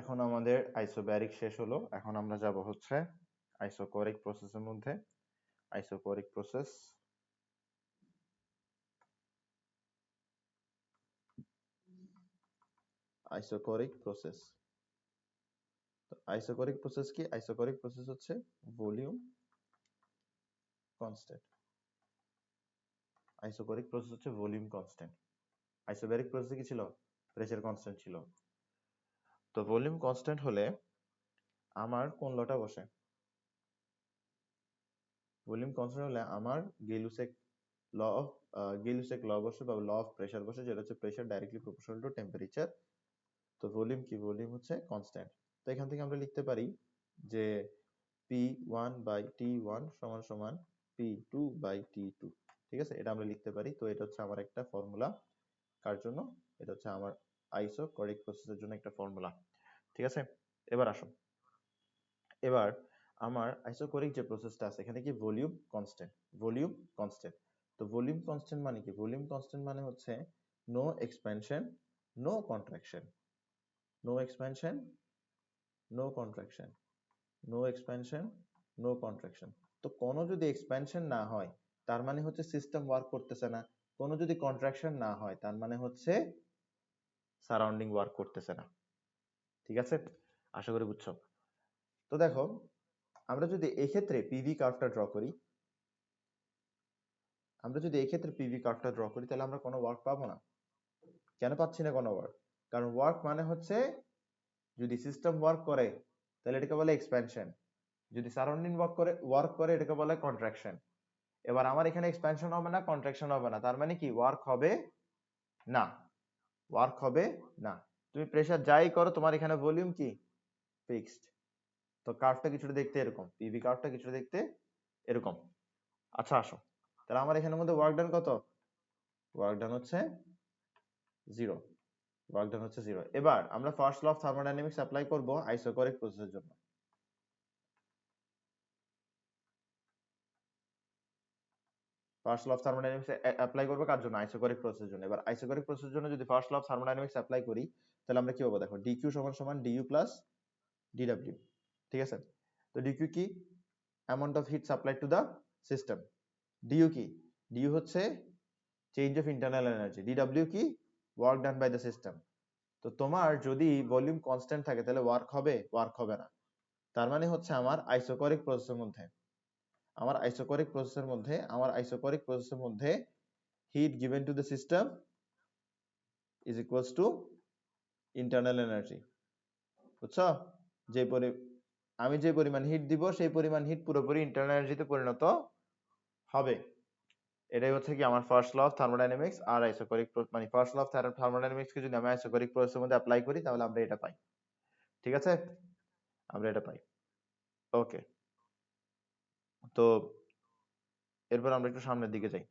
এখন আমাদের আইসোব্যারিক শেষ হলো, এখন আমরা যাব হচ্ছে আইসোকোরিক প্রসেসের মধ্যে। Isochoric process, isochoric process. Isochoric process কি? আইসোকোরিক প্রসেস হচ্ছে ভলিউম কনস্ট্যান্ট। আইসোকোরিক প্রসেস হচ্ছে ভলিউম কনস্ট্যান্ট। আইসোব্যারিক প্রসেসে কি ছিল? প্রেসার কনস্ট্যান্ট ছিল। তো ভলিউম কনস্ট্যান্ট হলে আমার কোন লটা বসে? ভলিউম কনস্ট্যান্ট হলে আমার গেলুসেক ল অফ গেলুসেক ল বসে বা ল অফ প্রেসার বসে, যেটা হচ্ছে pressure directly proportional to temperature. তো ভলিউম কি? ভলিউম হচ্ছে কনস্ট্যান্ট। তো এখান থেকে আমরা লিখতে পারি যে P1 বাই T1 সমান সমান P2 বাই T2। ঠিক আছে, এটা আমরা লিখতে পারি। তো এটা হচ্ছে আমার একটা ফর্মুলা। কার জন্য? এটা হচ্ছে আমার আইসোকোরিক প্রসেসের জন্য একটা ফর্মুলা। ঠিক আছে, এবার আসো, এবার আমার আইসোকোরিক যে প্রসেসটা আছে এখানে কি ভলিউম কনস্ট্যান্ট। ভলিউম কনস্ট্যান্ট, তো ভলিউম কনস্ট্যান্ট মানে কি? ভলিউম কনস্ট্যান্ট মানে হচ্ছে no expansion, no contraction. No expansion, no contraction, no expansion, no contraction. তো কোনো যদি এক্সপ্যানশন না হয় তার মানে হচ্ছে সিস্টেম ওয়ার্ক করতেছে না। কোনো যদি কন্ট্রাকশন না হয় তার মানে হচ্ছে সারাউন্ডিং ওয়ার্ক করতেছে না। ঠিক আছে, আশা করি বুঝছো। তো দেখো, আমরা যদি এই ক্ষেত্রে পিভি কার্ভটা ড্র করি, তাহলে আমরা কোনো ওয়ার্ক পাবো না। কেন পাচ্ছি না কোনো ওয়ার্ক? কারণ ওয়ার্ক মানে হচ্ছে যদি সিস্টেম ওয়ার্ক করে তাহলে এটাকে বলে এক্সপ্যানশন, যদি সারাউন্ডিং ওয়ার্ক করে এটাকে বলে কন্ট্রাকশন। এবার আমার এখানে এক্সপ্যানশন হবে না, কন্ট্রাকশন হবে না, তার মানে কি? ওয়ার্ক হবে না, ওয়ার্ক হবে না। তুমি প্রেসার যাই করো তোমার এখানে ভলিউম কি? ফিক্সড। তো কার্ভটা কিছুটা দেখতে এরকম, পিভি কার্ভটা কিছুটা দেখতে এরকম। আচ্ছা আসো, তাহলে আমার এখানের মধ্যে ওয়ার্ক ডান কত? ওয়ার্ক ডান হচ্ছে 0। ওয়ার্ক ডান হচ্ছে 0। এবার আমরা first law of thermodynamics apply করব আইসোকোরিক প্রসেসের জন্য। First law of thermodynamics apply করব কার জন্য? আইসোকোরিক প্রসেসের জন্য। এবার আইসোকোরিক প্রসেসের জন্য যদি first law of thermodynamics apply করি তাহলে আমরা কি পাবো? দেখো, dq সমান সমান du প্লাস dw। ঠিক আছে, তো dq কি? Amount of heat supplied to the system. du কি? du হচ্ছে change of internal energy. dw কি? Work done by the system. তো তোমার যদি ভলিউম কনস্ট্যান্ট থাকে তাহলে ওয়ার্ক হবে? ওয়ার্ক হবে না। তার মানে হচ্ছে আমার আইসোকোরিক প্রসেসের মধ্যে heat given to the system is equals to internal energy। বুঝছো? আমি যে পরিমাণ হিট দিব সেই পরিমাণ হিট পুরোপুরি ইন্টারনাল এনার্জিতে পরিণত হবে। এটাই হচ্ছে কি আমার ফার্স্ট ল অফ থার্মোডাইনামিক্স আর আইসোকোরিক, মানে ফার্স্ট ল অফ থার্মোডাইনামিক্স কে যদি আমি আইসোকোরিক প্রসেসের মধ্যে অ্যাপ্লাই করি তাহলে আমরা এটা পাই। ঠিক আছে, আমরা এটা পাই। ওকে, তো এরপর আমরা একটু সামনের দিকে যাই।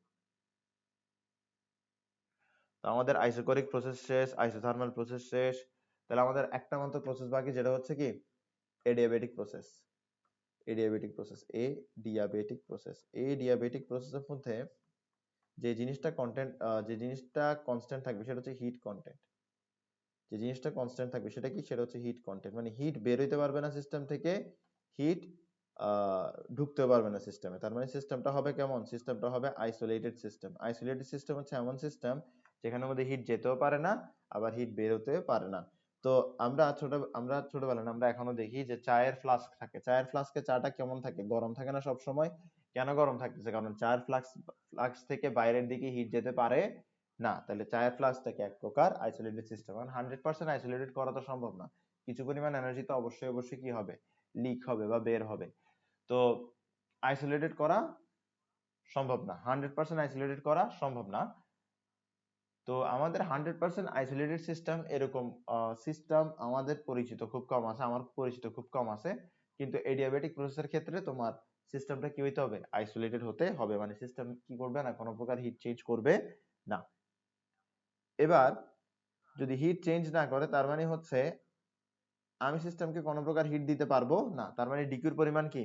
তো আমাদের আইসোকোরিক প্রসেস শেষ, আইসোথার্মাল প্রসেস শেষ। তাহলে আমাদের একটা মাত্র প্রসেস বাকি, যেটা হচ্ছে কি? Adiabatic process. Adiabatic process, adiabatic প্রসেসের মধ্যে যে জিনিসটা কনস্ট্যান্ট থাকবে সেটা হচ্ছে হিট কন্টেন্ট। যে জিনিসটা কনস্ট্যান্ট থাকবে সেটা কি? সেটা হচ্ছে হিট কন্টেন্ট। মানে হিট বের হইতে পারবে না সিস্টেম থেকে, হিট ঢুকতে পারবে না সিস্টেমে। তার মানে সিস্টেমটা হবে কেমন? সিস্টেমটা হবে আইসোলেটেড সিস্টেম। আইসোলেটেড সিস্টেম হচ্ছে এমন সিস্টেম যেখানের মধ্যে হিট যেতেও পারে না আবার হিট বের হতেও পারে না। তো আমরা ছোটবেলায় আমরা এখনো দেখি যে চায়ের ফ্লাস্ক থাকে, চায়ের ফ্লাস্কে চাটা কেমন থাকে? গরম থাকে না সব সময়? কেন গরম থাকতেছে? কারণ চায়ের ফ্লাস্ক থেকে বাইরের দিকে হিট যেতে পারে না। তাহলে চায়ের ফ্লাস্কটাকে এক প্রকার আইসোলেটেড সিস্টেম। কারণ 100% আইসোলেটেড করা তো সম্ভব না, কিছু পরিমাণ এনার্জি তো অবশ্যই কি হবে? লিক হবে বা বের হবে। তো আইসোলেটেড করা সম্ভব না, 100% আইসোলেটেড করা সম্ভব না। তো আমাদের 100% আইসোলেটেড সিস্টেম, এরকম সিস্টেম আমাদের পরিচিত খুব কম আছে, আমার পরিচিত খুব কম আছে। কিন্তু এডিয়াবেটিক প্রসেসের ক্ষেত্রে তোমার সিস্টেমটা কি হইতে হবে? আইসোলেটেড হতে হবে। মানে সিস্টেম কি করবে না? কোনো প্রকার হিট চেঞ্জ করবে না। এবার যদি হিট চেঞ্জ না করে তার মানে হচ্ছে আমি সিস্টেমকে কোনো প্রকার হিট দিতে পারবো না, তার মানে ডিকিউর পরিমাণ কি?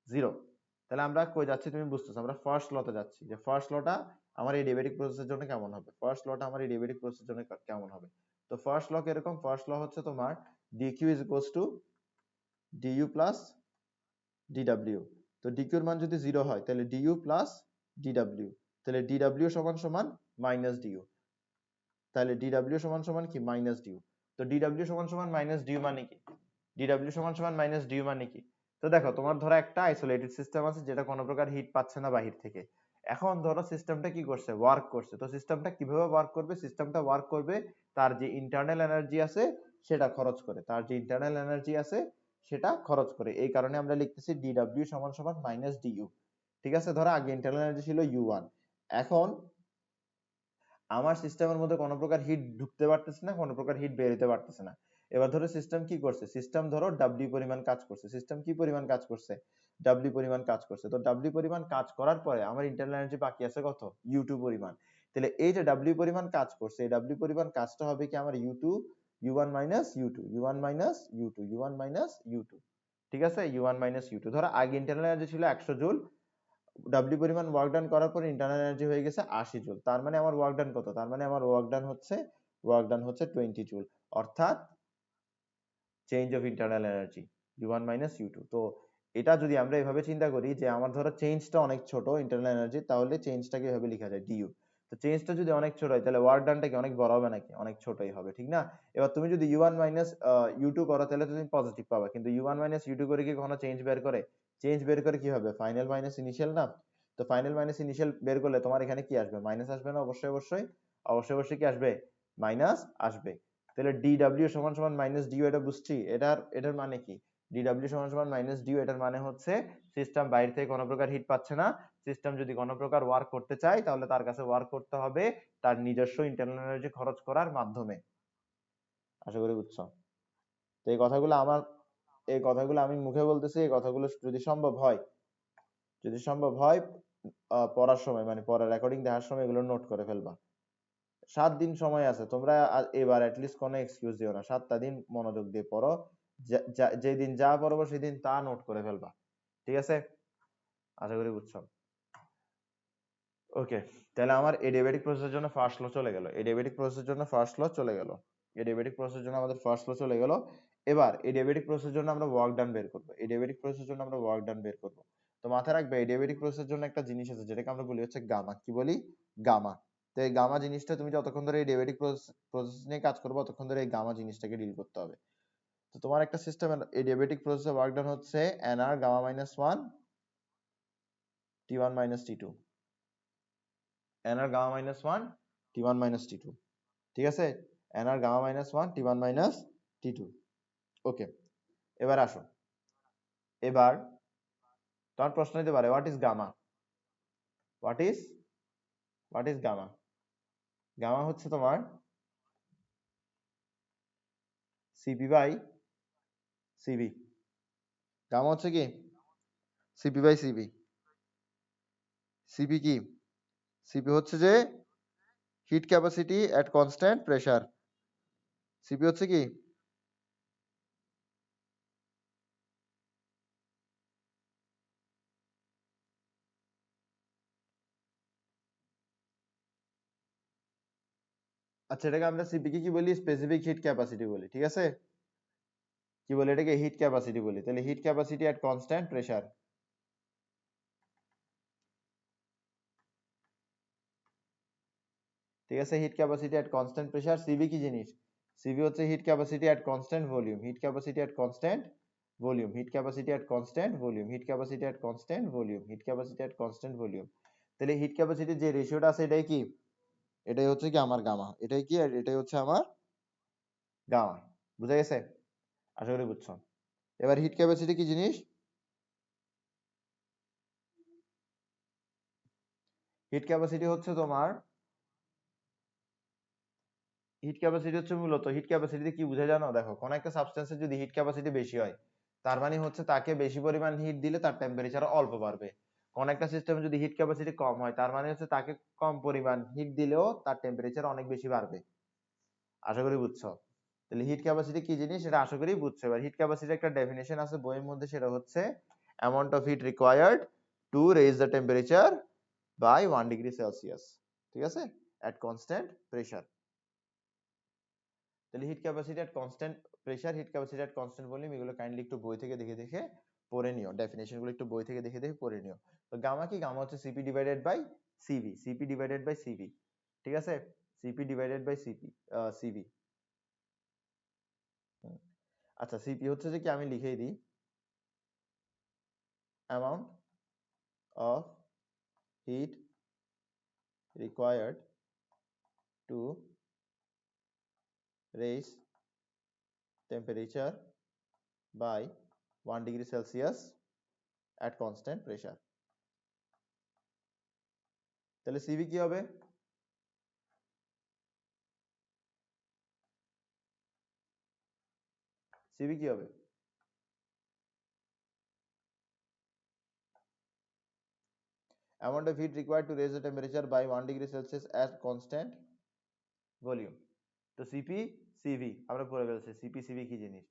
0। তাহলে আমরা কই যাচ্ছি তুমি বুঝতেছো? আমরা ফার্স্ট লতে যাচ্ছি, যে ফার্স্ট লটা আমার এডিয়াবেটিক প্রসেসের জন্য কেমন হবে। ফার্স্ট লটা আমার এডিয়াবেটিক প্রসেসের জন্য কেমন হবে? তো ফার্স্ট ল এরকম, ফার্স্ট ল হচ্ছে তোমার dq is equals to du plus dw। তো dq এর মান যদি 0 হয় তাহলে du plus dw, তাহলে dw সমান সমান মাইনাস du, তাহলে dw সমান সমান কি মাইনাস du। তো dw সমান সমান মাইনাস du মানে কি, dw সমান সমান মাইনাস du মানে কি? তো দেখো তোমার ধরো একটা আইসোলেটেড সিস্টেম আছে যেটা কোনো প্রকার হিট পাচ্ছে না বাহির থেকে। এখন ধরো সিস্টেমটা কি করছে, ওয়ার্ক করছে। তো সিস্টেমটা কিভাবে ওয়ার্ক করবে, সিস্টেমটা ওয়ার্ক করবে তার যে ইন্টারনাল এনার্জি আছে সেটা খরচ করে, তার যে ইন্টারনাল এনার্জি আছে সেটা খরচ করে। এই কারণে আমরা লিখতেছি dw সমান সমান মাইনাস du। ঠিক আছে, ধরো আগে ইন্টারনাল এনার্জি ছিল u1, এখন আমার সিস্টেমের মধ্যে কোনো প্রকার হিট ঢুকতে পারতেছে না, কোনো প্রকার হিট বের হতে পারতেছে না। এবার ধরো সিস্টেম কি করছে, সিস্টেম ধরো W পরিমাণ কাজ করছে। সিস্টেম কি পরিমাণ কাজ করছে, W পরিমাণ কাজ করছে। তো W পরিমাণ কাজ করার পরে আমার ইন্টারনাল এনার্জি বাকি আছে কত, U2 পরিমাণ। তাহলে এই যে W পরিমাণ কাজ করছে, এই W পরিমাণ কাজটা হবে কি আমার U2, U1 minus U2, U1 minus U2, U1 minus U2। ঠিক আছে, U1 মাইনাস U2। ধরো আগে ইন্টারনাল এনার্জি ছিল 100 জুল, W পরিমাণ ওয়ার্ক ডান করার পর ইন্টারনাল এনার্জি হয়ে গেছে 80 জুল। তার মানে আমার ওয়ার্ক ডান কত, তার মানে আমার ওয়ার্ক ডান হচ্ছে 20 জুল, অর্থাৎ change of internal energy U1 minus U2। তো এটা যদি আমরা এভাবে চিন্তা করি যে আমার ধরো চেঞ্জটা অনেক ছোট ইন্টারনাল এনার্জি, তাহলে চেঞ্জটাকে এভাবে লেখা যায় du। তো চেঞ্জটা যদি অনেক ছোট হয় তাহলে ওয়ার্ক ডানটা কি অনেক বড় হবে নাকি, অনেক ছোটই হবে, ঠিক না? এবার তুমি যদি U1 মাইনাস U2 করো তাহলে তুমি পজিটিভ পাবা, কিন্তু U1 মাইনাস U2 করে কি কখনো চেঞ্জ বের করে? চেঞ্জ বের করে কি হবে, ফাইনাল মাইনাস ইনিশিয়াল না? তো ফাইনাল মাইনাস ইনিশিয়াল বের করলে তোমার এখানে কি আসবে, মাইনাস আসবে না? অবশ্যই অবশ্যই অবশ্যই অবশ্যই কি আসবে, মাইনাস আসবে। তাহলে dw সমান সমান মাইনাস du, এটা বুঝছি। এটার মানে কি, dw সমান সমান মাইনাস du, এটার মানে হচ্ছে সিস্টেম বাইরে থেকে কোনো প্রকার হিট পাচ্ছে না। সিস্টেম যদি কোনো প্রকার ওয়ার্ক করতে চায় তাহলে তার কাছে ওয়ার্ক করতে হবে তার নিজস্ব ইন্টারনাল এনার্জি খরচ করার মাধ্যমে। আশা করি বুঝছো। তো এই কথাগুলো আমি মুখে বলতেছি, এই কথাগুলো যদি সম্ভব হয় পড়ার সময় মানে পড়ার রেকর্ডিং দেখার সময় এগুলো নোট করে ফেলবা। 7 দিন সময় আছে, তোমরা এবার অ্যাটলিস্ট কোনো এক্সকিউজ দিও না, 7টা দিন মনোযোগ দিয়ে পড়ো। যেদিন যা পড়বো সেদিন তা নোট করে ফেলবা, ঠিক আছে? আশা করি বুঝছো। ওকে, তাহলে আমার এডিয়াবেটিক প্রসেসের জন্য ফার্স্ট ল চলে গেল, এডিয়াবেটিক প্রসেসের জন্য ফার্স্ট ল চলে গেল, এডিয়াবেটিক প্রসেসের জন্য আমাদের ফার্স্ট ল চলে গেল। এবার এডিয়াবেটিক প্রসেসের জন্য আমরা ওয়ার্ক ডান বের করব, এডিয়াবেটিক প্রসেসের জন্য আমরা ওয়ার্ক ডান বের করব। তো মাথায় রাখবে এডিয়াবেটিক প্রসেসের জন্য একটা জিনিস আছে যেটাকে আমরা বলি হচ্ছে গামা। কি বলি, গামা। তো এই গামা জিনিসটা তুমি যতক্ষণ ধরে এডিয়াবেটিক প্রসেস নিয়ে কাজ করবে ততক্ষণ ধরে এই গামা জিনিসটাকে ডিল করতে হবে। তো তোমার একটা সিস্টেম এডিয়াবেটিক প্রসেসে ওয়ার্ক ডান হচ্ছে nr gamma minus 1 t1 minus t2, nr gamma minus 1 t1 minus t2। ঠিক আছে, nr gamma minus 1 t1 minus t2। Okay, এবার আসো। এবার তোমার প্রশ্ন হতে পারে what is gamma, what is gamma. Gamma হচ্ছে তোমার সিপি বাই সিবি। গামা হচ্ছে কি সিপি বাই সিবি। সিপি কি, সিপি হচ্ছে যে heat capacity at constant pressure. CP হচ্ছে কি, আচ্ছা এটাকে আমরা সিপি কে কি বলি, স্পেসিফিক হিট ক্যাপাসিটি বলি, ঠিক আছে? কি বলি এটাকে, হিট ক্যাপাসিটি বলি। তাহলে heat capacity at constant pressure, ঠিক আছে? Hit capacity at constant pressure. CB কি জিনিস, সিবি হচ্ছে hit capacity at constant volume, hit capacity at constant volume, hit capacity at constant volume, hit capacity at constant volume, hit capacity at constant volume. তাহলে hit ক্যাপাসিটির যে রেশিওটা আছে এটাই কি, এটাই হচ্ছে কি আমার গামা, এটাই কি, আর এটাই হচ্ছে আমার গামা। বুঝা গেছে? আশা করি বুঝছো। এবার হিট ক্যাপাসিটি কি জিনিস, হিট ক্যাপাসিটি হচ্ছে তোমার, হিট ক্যাপাসিটি হচ্ছে মূলত, হিট ক্যাপাসিটিতে কি বুঝে জানো, দেখো কোন একটা সাবস্টেন্সের যদি হিট ক্যাপাসিটি বেশি হয় তার মানে হচ্ছে তাকে বেশি পরিমাণ হিট দিলে তার টেম্পারেচার অল্প বাড়বে। কোন একটা সিস্টেমে যদি হিট ক্যাপাসিটি কম হয় তার মানে হচ্ছে তাকে কম পরিমাণ হিট দিলেও তার টেম্পারেচার অনেক বেশি বাড়বে। আশা করি বুঝছো। তাহলে হিট ক্যাপাসিটি কি জিনিস সেটা আশা করি বুঝছো। এবার হিট ক্যাপাসিটি একটা ডেফিনেশন আছে বইয়ের মধ্যে, সেটা হচ্ছে amount of heat required to raise the temperature by 1 degree Celsius, ঠিক আছে, এট কনস্ট্যান্ট প্রেসার। তাহলে heat capacity at constant pressure, heat capacity at constant volume, এগুলো কাইন্ডলি একটু বই থেকে দেখে দেখে পড়ে নিও, ডেফিনেশন গুলো একটু বই থেকে দেখে দেখে পড়ে নিও। তো গামা কি, গামা হচ্ছে CP divided by CV, CP divided by CV, ঠিক আছে, সিপি ডিভাইডেড বাই সিভি। আচ্ছা, সিপি হচ্ছে যে কি, আমি লিখেই দিই, amount of heat required to raise temperature by 1 degree Celsius at constant pressure। তাহলে সিভি কি হবে, সিভি কি হবে, amount of heat required to raise the temperature by 1 degree Celsius at constant volume। তো সিপি সিভি আমরা পড়ে ফেলছি, CP CV কি জিনিস।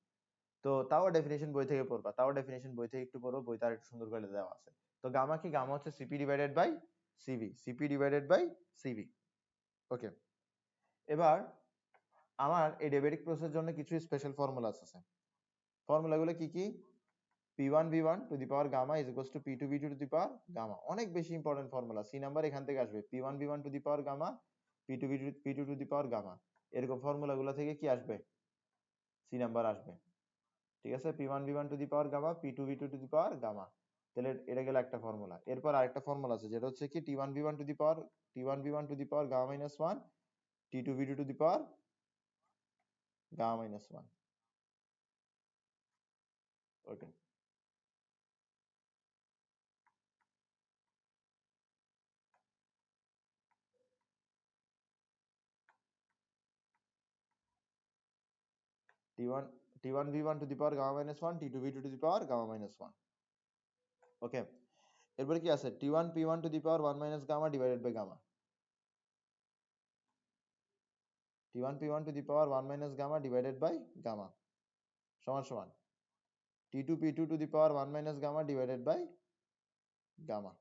তো তাও ডেফিনেশন বই থেকে পড়বা, তাও ডেফিনেশন বই থেকে একটু পড়ো, বইতে আর একটু সুন্দর করে দেওয়া আছে। তো গামা কি, গামা হচ্ছে CP divided by CV, CP divided by CV. Okay, এবার আমার এই ডেরিভেটিভ প্রসেসের জন্য কিছু স্পেশাল ফর্মুলা আছে। ফর্মুলাগুলো কি কি, P1 V1 to the power gamma is equals to P2 V2 to the power gamma, অনেক বেশি ইম্পর্টেন্ট ফর্মুলা, সি নাম্বার এখান থেকে আসবে, P1 V1 to the power gamma, P2 V2 to the power gamma, এরকম ফর্মুলাগুলো থেকে কি আসবে, সি নাম্বার আসবে, ঠিক আছে, P1 V1 to the power gamma, P2 V2 to the power gamma. তাহলে এটা গেল একটা ফর্মুলা। এরপর আরেকটা ফর্মুলা আছে যেটা হচ্ছে কি T1 V1 to the power, T1 V1 to the power gamma minus 1, T2 V2 to the power gamma minus 1। Okay, T1 T1 V1 to the power gamma minus 1, T2 V2 to the power gamma minus 1। ওকে, এরপরে কি আছে, T1 P1 to the power 1 minus gamma divided by gamma, T1 P1 to the power 1 minus gamma divided by gamma সমান সমান T2 P2 to the power 1 minus gamma divided by gamma।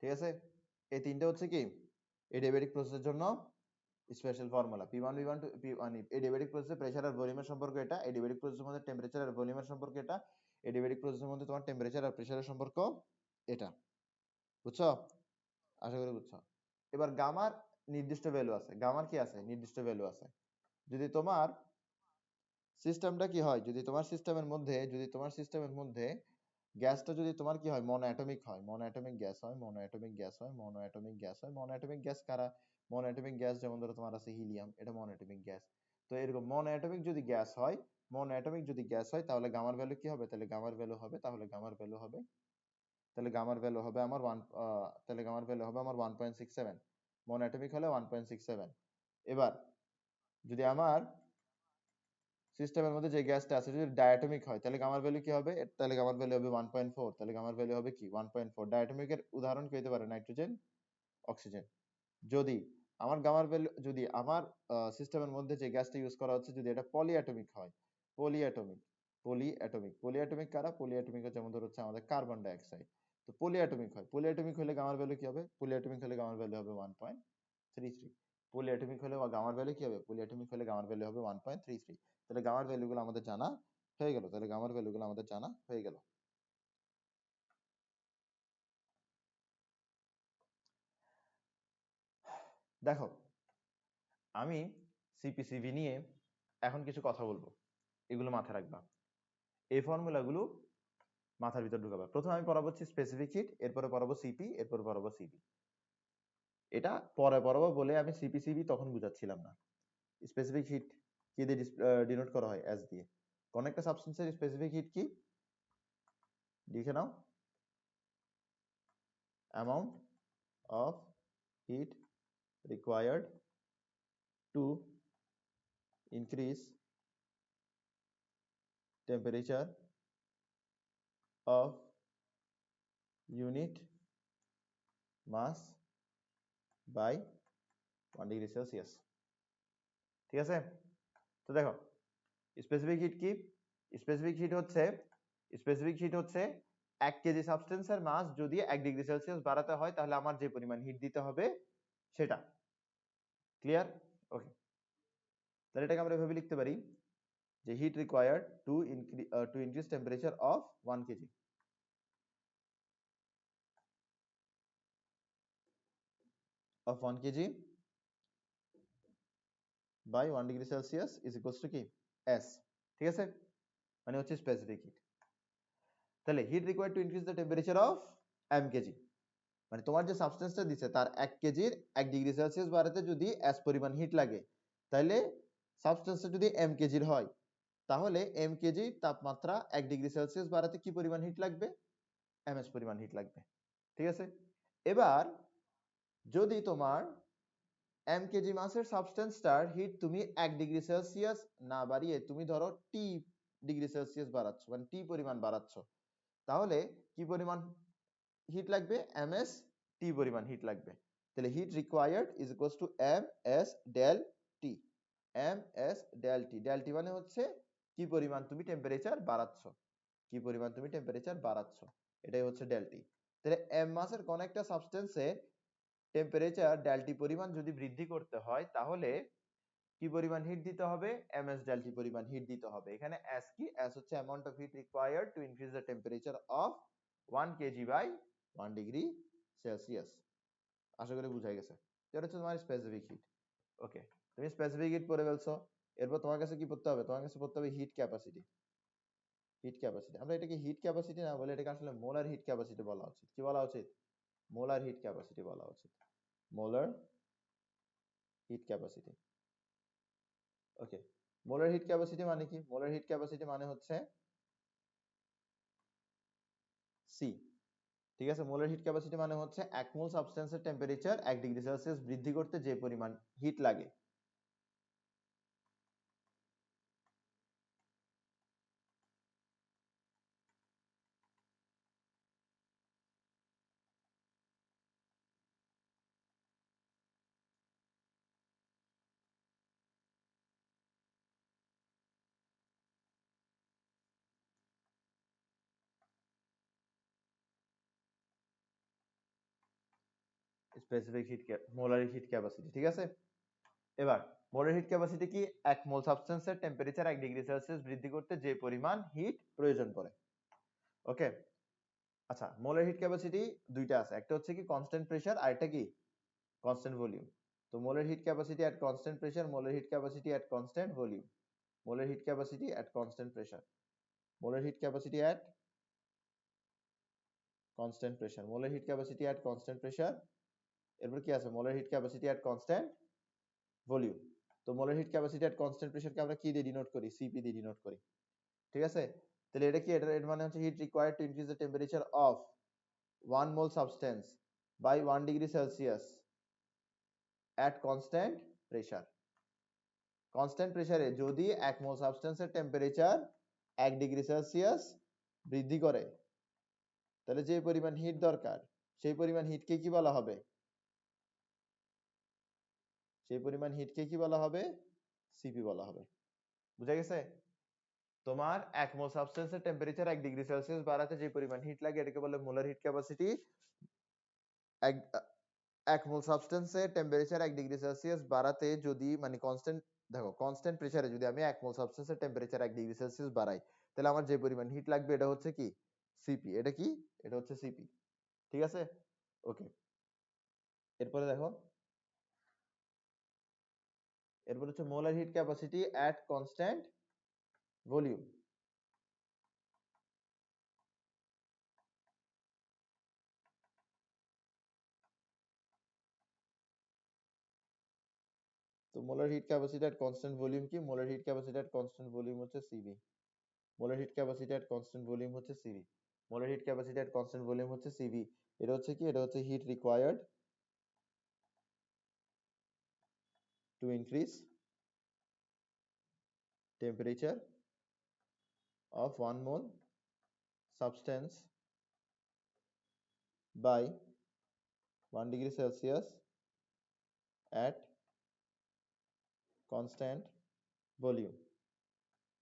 ঠিক আছে, এই তিনটে হচ্ছে কি এডিয়াবেটিক প্রসেসের জন্য special formula. P1 V1 to P1, adiabatic প্রসেসে প্রেসার আর ভলিউমের সম্পর্ক এটা, এডিয়াবেটিক প্রসেসের মধ্যে টেম্পারেচার আর ভলিউমের সম্পর্ক এটা, এডিয়াবেটিক প্রসেসের মধ্যে তোমার টেম্পারেচার আর প্রেসারের সম্পর্ক এটা, বুঝছো, আশা করি বুঝছো। এবার গামার নির্দিষ্ট ভ্যালু আছে, গামার কি আছে, নির্দিষ্ট ভ্যালু আছে। যদি তোমার সিস্টেমটা কি হয়, যদি তোমার সিস্টেমের মধ্যে গ্যাসটা যদি তোমার কি হয়, মনো অ্যাটমিক হয়, মনো অ্যাটমিক গ্যাস হয়, মনো অ্যাটমিক গ্যাস হয়, মনো অ্যাটমিক গ্যাস হয়, মনো অ্যাটমিক গ্যাস কারা, মনো অ্যাটমিক গ্যাস যেমন ধরো তোমার আছে হিলিয়াম, এটা মনো অ্যাটমিক গ্যাস। তো এরকম মনো অ্যাটমিক যদি গ্যাস হয়, মনো অ্যাটমিক যদি গ্যাস হয়, তাহলে গামার ভ্যালু কি হবে, তাহলে গামার ভ্যালু হবে, তাহলে গামার ভ্যালু হবে আমার 1.67, মনো অ্যাটমিক হলে 1.67। এবার যদি আমার সিস্টেমের মধ্যে যে গ্যাসটা আছে যদি ডায়াটমিক হয়, তাহলে গামার ভ্যালু কি হবে, তাহলে গামার ভ্যালু হবে 1.4, তাহলে গামার ভ্যালু হবে কি 1.4। ডায়াটমিকের উদাহরণ কি হতে পারে, নাইট্রোজেন, অক্সিজেন। যদি আমার গামার ভ্যালু, যদি আমার সিস্টেমের মধ্যে যে গ্যাসটা ইউজ করা হচ্ছে যদি এটা পলিঅ্যাটমিক হয়, পলিঅ্যাটমিক কারা, পলিঅ্যাটমিক যেমন ধর হচ্ছে আমাদের কার্বন ডাই অক্সাইড। তো পলিঅ্যাটমিক হলে গামার ভ্যালু কি হবে, পলিঅ্যাটমিক হলে গামার ভ্যালু হবে 1.33। পলিঅ্যাটমিক হলে গামার ভ্যালু কি হবে, পলিঅ্যাটমিক হলে গামার ভ্যালু হবে 1.33। তাহলে গামার ভ্যালুগুলো আমাদের জানা হয়ে গেল, দেখো আমি সিপিসিভি নিয়ে এখন কিছু কথা বলবো, এগুলো মাথায় রাখবা, এই ফর্মুলাগুলো মাথার ভিতর ঢুকাবা। প্রথমে আমি পড়াবো হচ্ছে স্পেসিফিক হিট, এরপরে পড়াবো সিপি, এরপরে পড়াবো সিবি। এটা পরে পড়াবো বলে আমি সিপিসিবি তখন বুঝাচ্ছিলাম না। স্পেসিফিক হিট কি দিয়ে ডিনোট করা হয়, এস দিয়ে। কোন একটা সাবস্টেন্সের স্পেসিফিক হিট কি লিখে নাও, amount of heat required to increase temperature of unit mass by 1 degree Celsius. ঠিক আছে, তো দেখো স্পেসিফিক হিট কি? স্পেসিফিক হিট হচ্ছে, স্পেসিফিক হিট হচ্ছে 1 কেজি সাবস্টেন্সের মাস যদি 1 ডিগ্রি সেলসিয়াস বাড়াতে হয় তাহলে আমার যে পরিমাণ হিট দিতে হবে সেটা। ক্লিয়ার? ওকে, তাহলে এটাকে আমরা এভাবে লিখতে পারি যে heat required to increase temperature of 1 KG of 1 kg by 1 degree Celsius is equals to কি S। ঠিক আছে, মানে হচ্ছে স্পেসিফিক হিট। তাহলে heat required to increase the temperature of m KG, মানে তোমার যে সাবস্টেন্সটা দিছে তার 1 কেজির 1 ডিগ্রি সেলসিয়াস বাড়াতে যদি S পরিমাণ হিট লাগে, তাহলে সাবস্টেন্সটা যদি m কেজির হয় তাহলে m কেজি তাপমাত্রা 1 ডিগ্রি সেলসিয়াস বাড়াতে কি পরিমাণ হিট লাগবে? ms পরিমাণ হিট লাগবে। ঠিক আছে, এবার যদি তোমার m কেজি মাসের সাবস্টেন্সটার হিট তুমি 1 ডিগ্রি সেলসিয়াস না বাড়িয়ে তুমি ধরো t ডিগ্রি সেলসিয়াস বাড়াচ্ছ, মানে t পরিমাণ বাড়াচ্ছ, তাহলে কি পরিমাণ হিট লাগবে? ms t পরিমাণ হিট লাগবে। তাহলে heat required is equals to ms del t। ms del t, del t মানে হচ্ছে কি পরিমাণ তুমি টেম্পারেচার বাড়াচ্ছ, কি পরিমাণ তুমি টেম্পারেচার বাড়াচ্ছ, এটাই হচ্ছে ডেল t। তাহলে m মাসের কোন একটা সাবস্টেন্সে টেম্পারেচার ডেল টি পরিমাণ যদি বৃদ্ধি করতে হয় তাহলে কি পরিমাণ হিট দিতে হবে? ms ডেল টি পরিমাণ হিট দিতে হবে। এখানে s কি? s হচ্ছে amount of heat required to increase the temperature of 1 KG by 1 degree Celsius. আশা করি বুঝা গেছে। এটা হচ্ছে তোমার স্পেসিফিক হিট। ওকে, তুমি স্পেসিফিক হিট পড়ে ফেলছো, এরপর তোমার কাছে কি পড়তে হবে? তোমার কাছে পড়তে হবে হিট ক্যাপাসিটি। হিট ক্যাপাসিটি, আমরা এটাকে হিট ক্যাপাসিটি না বলে এটাকে আসলে মোলার হিট ক্যাপাসিটি বলা উচিত। কি বলা উচিত? মোলার হিট ক্যাপাসিটি বলা উচিত। Molar heat capacity. Okay, molar heat capacity মানে কি? মোলার হিট ক্যাপাসিটি মানে হচ্ছে সি। ঠিক আছে, মোলার হিট ক্যাপাসিটি মানে হচ্ছে 1 মোল সাবস্টেন্সের টেম্পারেচার 1 ডিগ্রি সেলসিয়াস বৃদ্ধি করতে যে পরিমাণ হিট লাগে। Specific hit molar heat capacity. ঠিক আছে, এবার মোলার হিট ক্যাপাসিটি কি? 1 মোল সাবস্টেন্সের টেম্পারেচার 1 ডিগ্রি সেলসিয়াস বৃদ্ধি করতে যে পরিমাণ হিট প্রয়োজন পড়ে। ওকে, আচ্ছা, মোলার হিট ক্যাপাসিটি দুইটা আছে, একটা হচ্ছে কি কনস্ট্যান্ট প্রেসার আর একটা কি কনস্ট্যান্ট ভলিউম। তো molar heat capacity at constant pressure, molar heat capacity at constant volume. Molar heat capacity at constant pressure, molar heat capacity at constant pressure, molar heat capacity at constant pressure. এরপর কি আছে? Molar heat capacity at constant volume. তো molar heat capacity at constant প্রেসারকে আমরা কি দিয়ে denote করি? CP দিয়ে ডিনোট করি। ঠিক আছে, তাহলে এটা কি? এর মানে হচ্ছে heat required to increase the temperature of 1 mole substance by 1 degree Celsius at constant pressure. Constant প্রেসারে যদি 1 মোল সাবস্টেন্সের টেম্পারেচার 1 ডিগ্রি সেলসিয়াস বৃদ্ধি করে তাহলে যে পরিমাণ হিট দরকার সেই পরিমাণ হিটকে কি বলা হবে? সেই পরিমাণ হিটকে কি বলা হবে? সিপি বলা হবে। বুঝা গেছে? তোমার 1 মোল সাবস্টেন্সের টেম্পারেচার 1 ডিগ্রি সেলসিয়াস বাড়াতে যে পরিমাণ হিট লাগে এটাকে বলে মোলার হিট ক্যাপাসিটি। 1 মোল সাবস্টেন্সের টেম্পারেচার 1 ডিগ্রি সেলসিয়াস বাড়াতে যদি মানে কনস্ট্যান্ট, দেখো কনস্ট্যান্ট প্রেসারে যদি আমি 1 মোল সাবস্টেন্সের টেম্পারেচার 1 ডিগ্রি সেলসিয়াস বাড়াই তাহলে আমার যে পরিমাণ হিট লাগবে এটা হচ্ছে কি সিপি। এটা কি? এটা হচ্ছে সিপি। ঠিক আছে, ওকে। এরপরে দেখো, এরপর হচ্ছে molar heat capacity at constant volume. তো molar heat capacity at constant volume কি? Molar heat capacity at constant volume হচ্ছে CV. Molar heat capacity at constant volume হচ্ছে CV. Molar heat capacity at constant volume হচ্ছে CV. এটা হচ্ছে কি? এটা হচ্ছে heat required to increase temperature of 1 mole substance by 1 degree Celsius at constant volume,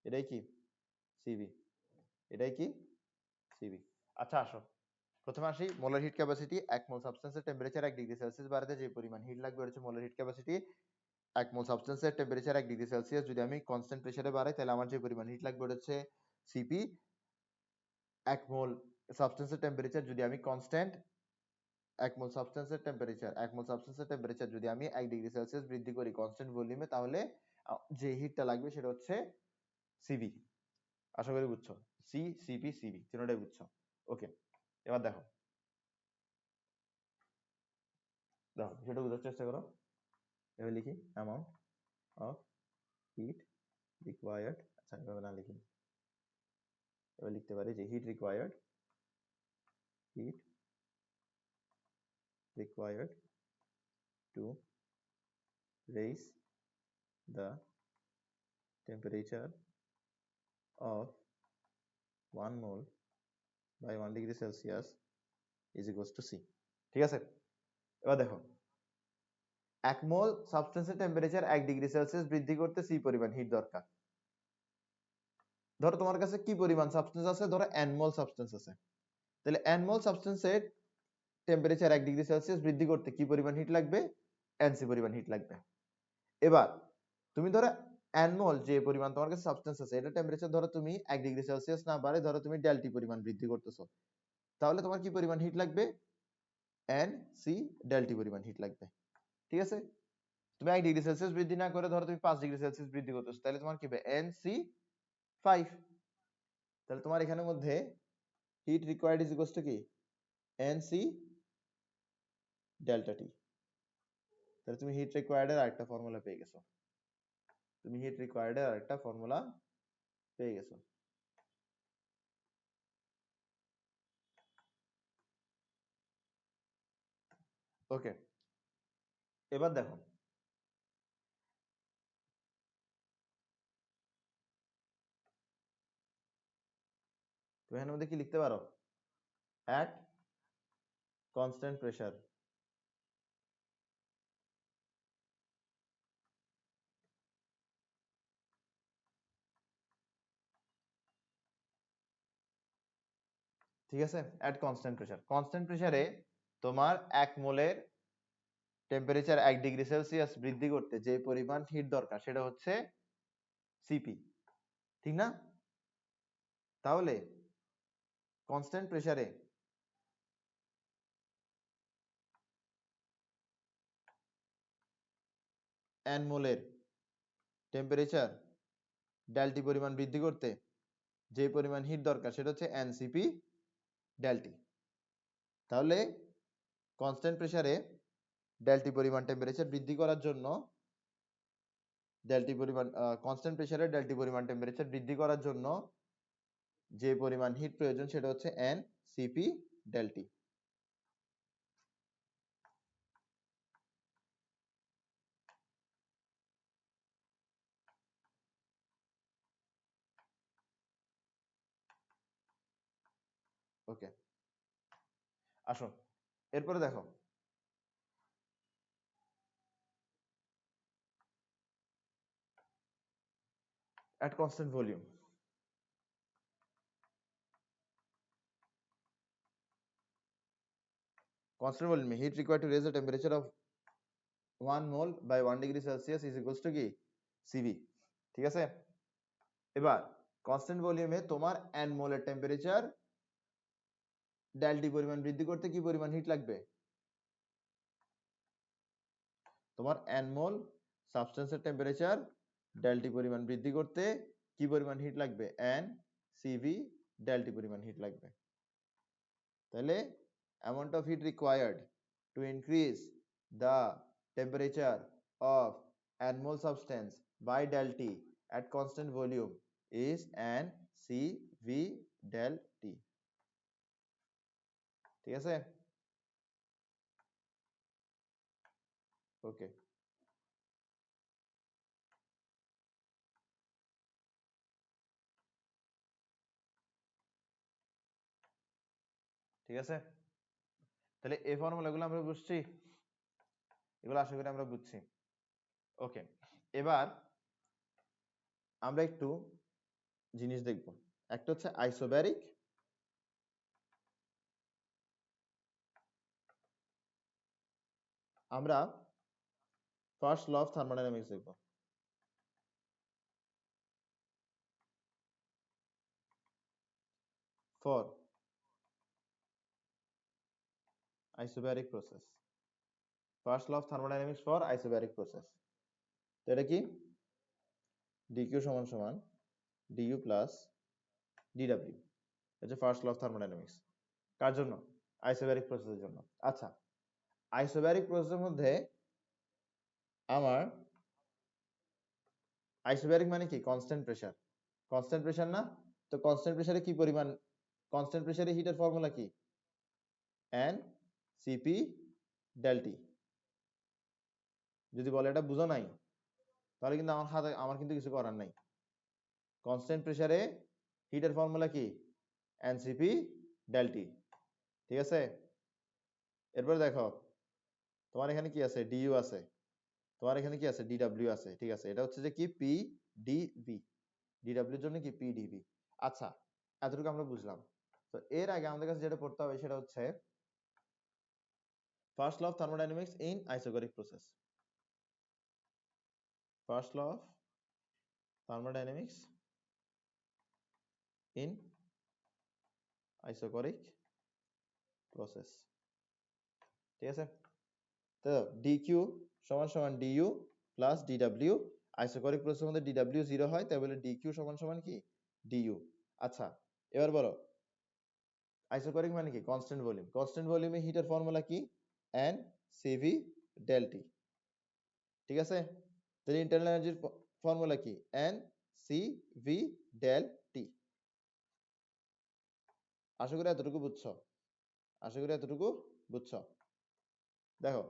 এটাই কি সিভি, এটাই কি সিভি। আচ্ছা আসো প্রথমে আসি মোলার হিট ক্যাপাসিটি। এক মোল সাবস্টেন্সের টেম্পারেচার 1 ডিগ্রি সেলসিয়াস বাড়াতে যে পরিমাণ হিট লাগবে হচ্ছে মোলার হিট ক্যাপাসিটি। এক মোল সাবস্টেন্সের টেম্পারেচার 1 ডিগ্রি সেলসিয়াস যদি আমি কনস্ট্যান্ট প্রেসারে বাড়াই তাহলে আমার যে পরিমাণ হিট লাগবে হচ্ছে সিপি। এক মোল সাবস্টেন্সের টেম্পারেচার যদি আমি কনস্ট্যান্ট এক মোল সাবস্টেন্সের টেম্পারেচার যদি আমি 1 ডিগ্রি সেলসিয়াস বৃদ্ধি করি কনস্ট্যান্ট ভলিউমে তাহলে যে হিটটা লাগবে সেটা হচ্ছে সিভি। আশা করি বুঝছো, সি সিপি সিভি তিনটাই বুঝছো। ওকে, এবার দেখো দেখো সেটা বোঝার চেষ্টা করো। এবার লিখি অ্যামাউন্ট অফ হিট রিকোয়ার্ড, আচ্ছা এভাবে না লিখি, এবার লিখতে পারি যে heat required to raise the temperature of 1 mole by 1 degree Celsius is equals to C। ঠিক আছে, এবার দেখো এক মোল সাবস্টেন্সের টেম্পারেচার 1 ডিগ্রি সেলসিয়াস বৃদ্ধি করতে সি পরিমাণ হিট দরকার। ধরো তোমার কাছে কি পরিমাণ সাবস্টেন্স আছে, ধরো n মোল সাবস্টেন্স আছে, তাহলে n মোল সাবস্টেন্সের টেম্পারেচার 1 ডিগ্রি সেলসিয়াস বৃদ্ধি করতে কি পরিমাণ হিট লাগবে, nc পরিমাণ হিট লাগবে। এবার তুমি ধরো n মোল যে পরিমাণ তোমার কাছে সাবস্টেন্স আছে এটা টেম্পারেচার ধরো তুমি 1 ডিগ্রি সেলসিয়াস না বাড়ে ধরো তুমি ডেল্টি পরিমাণ বৃদ্ধি করতেছো, তাহলে তোমার কি পরিমাণ হিট লাগবে, nc ডেল্টি পরিমাণ হিট লাগবে। ঠিক আছে, তুমি 1 ডিগ্রি সেলসিয়াস বৃদ্ধি না করে ধরো তুমি 5 ডিগ্রি সেলসিয়াস বৃদ্ধি করতেছো, তাহলে তোমার কি হবে nc 5। তাহলে তোমার এখানের মধ্যে heat required is equals to কি nc ডেল্টা টি। তাহলে তুমি হিট রিকোয়ার্ড এর আরেকটা ফর্মুলা পেয়ে গেছো, তুমি হিট রিকোয়ার্ড এর আরেকটা ফর্মুলা পেয়ে গেছো। ওকে, এবার দেখো তুমি এর মধ্যে কি লিখতে পারো, at constant pressure ঠিক আছে, at constant pressure, কনস্ট্যান্ট প্রেসারে তোমার এক মোলের টেম্পারেচার 1 ডিগ্রি সেলসিয়াস বৃদ্ধি করতে যে পরিমাণ হিট দরকার সেটা হচ্ছে সিপি, ঠিক না? তাহলে কনস্ট্যান্ট প্রেসারে n মোলের টেম্পারেচার ডেল্টি পরিমাণ বৃদ্ধি করতে যে পরিমাণ হিট দরকার সেটা হচ্ছে এনসিপি ডেল্টি। তাহলে কনস্ট্যান্ট প্রেসারে ডেল্টি পরিমাণ টেম্পারেচার বৃদ্ধি করার জন্য কনস্ট্যান্ট প্রেসারে ডেল্টি পরিমাণ টেম্পারেচার বৃদ্ধি করার জন্য যে পরিমাণ হিট প্রয়োজন সেটা হচ্ছে এনসিপি ডেল্টি। ওকে, আসো এরপরে দেখো at constant volume, constant volume heat required to raise the temperature of 1 mole by 1 degree Celsius is equals to কি সিভি। ঠিক আছে, এবার কনস্ট্যান্ট ভলিউমে তোমার n মোলের টেম্পারেচার ডেল্টি পরিমাণ বৃদ্ধি করতে কি পরিমাণ হিট লাগবে, তোমার n মোল সাবস্টেন্সের টেম্পারেচার ডেল্টি পরিমাণ বৃদ্ধি করতে কি পরিমাণ হিট লাগবে, n সিভি ডেল্টি পরিমাণ হিট লাগবে। তাহলে amount of heat required to increase the temperature of n mole substance by del T at constant volume is n CV del T। ঠিক আছে, ওকে, ঠিক আছে, তাহলে এই ফর্মুলাগুলো আমরা বুঝছি। এগুলো আশা করি আমরা বুঝছি। ওকে, এবার আমরা একটু জিনিস দেখব। একটা হচ্ছে আইসোব্যারিক, আমরা ফার্স্ট ল অফ থার্মোডাইনামিক্স দেখব। For isobaric process, first law of thermodynamics for isobaric process. তো এটা কি? dq সমান সমান du প্লাস dw, এটা ফার্স্ট ল অফ থার্মোডাইনামিক্স। কার জন্য? আইসোব্যারিক প্রসেসের জন্য। আচ্ছা, আইসোব্যারিক প্রসেসের মধ্যে আমার আইসোব্যারিক মানে কি? Constant pressure. কনস্ট্যান্ট প্রেসার না? তো কনস্ট্যান্ট প্রেসারে কি পরিমাণ, কনস্ট্যান্ট প্রেসারে হিটের ফর্মুলা কি? n cp del t। যদি বলে এটা বুঝো নাই, তাহলে কিন্তু আমার কিন্তু কিছু করার নাই। কনস্ট্যান্ট প্রেসারে হিটের ফর্মুলা কি? ncp del t। ঠিক আছে? এরপর দেখো, তোমার এখানে কি আছে? du আছে, তোমার এখানে কি আছে? dw আছে। ঠিক আছে, এটা হচ্ছে যে কি? pdv, dw এর জন্য কি? pdv। আচ্ছা, এতটুকু আমরা বুঝলাম। তো এর আগে আমাদের কাছে যেটা পড়তে হবে সেটা হচ্ছে first law of thermodynamics in isobaric process. First law of thermodynamics in isobaric process. ঠিক আছে? তো dq সমান সমান du প্লাস dw, আইসোবারিক প্রসেসের মধ্যে dw 0 হয়, তাই বলে dq সমান সমান কি? du। আচ্ছা, এবার বলো আইসোবারিক মানে কি? Constant volume. কনস্ট্যান্ট ভলিউমে হিটের ফর্মুলা কি? n cv del t। ঠিক আছে? তাহলে ইন্টারনাল এনার্জির ফর্মুলা কি? n cv del t। আশা করি এতটুকু বুঝছো, আশা করি এতটুকু বুঝছো। দেখো,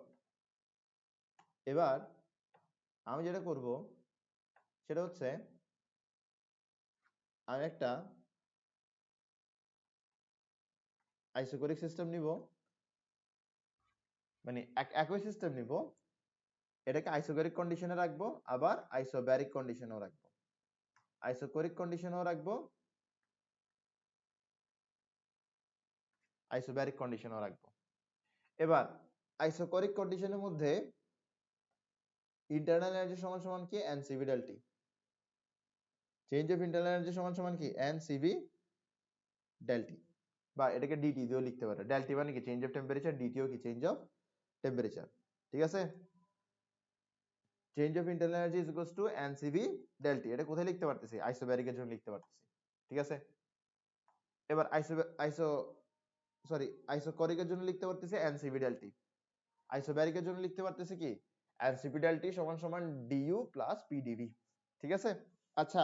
এবার আমি যেটা করব সেটা হচ্ছে আমি একটা আইসোকোরিক সিস্টেম নিব, মানে একই সিস্টেম নিব, এটাকে আইসোকোরিক কন্ডিশনে রাখবো, আবার আইসোব্যারিক কন্ডিশনেও রাখবো। আইসোকোরিক কন্ডিশনেও রাখবো, আইসোব্যারিক কন্ডিশনেও রাখবো। এবার আইসোকোরিক কন্ডিশনের মধ্যে ইন্টারনাল এনার্জি সমান সমান কি? ncv del t। Change of internal energy সমান সমান কি? ncv del t, বা এটাকে dt দিয়েও লিখতে পারে। del t মানে কি? চেঞ্জ অফ টেম্পারেচার, dt ও কি? Change of temperature. ঠিক আছে? Change of internal energy is equals two ncv del t। এটা কোথায় লিখতে পারতেছি? আইসোব্যারিক এর জন্য লিখতে পারতেছি। ঠিক আছে? এবার আইসোকোরিক এর জন্য লিখতে পারতেছি ncv del t। আইসোব্যারিক এর জন্য লিখতে পারতেছি কি? ncp del t সমান সমান du প্লাস pdv। ঠিক আছে? আচ্ছা,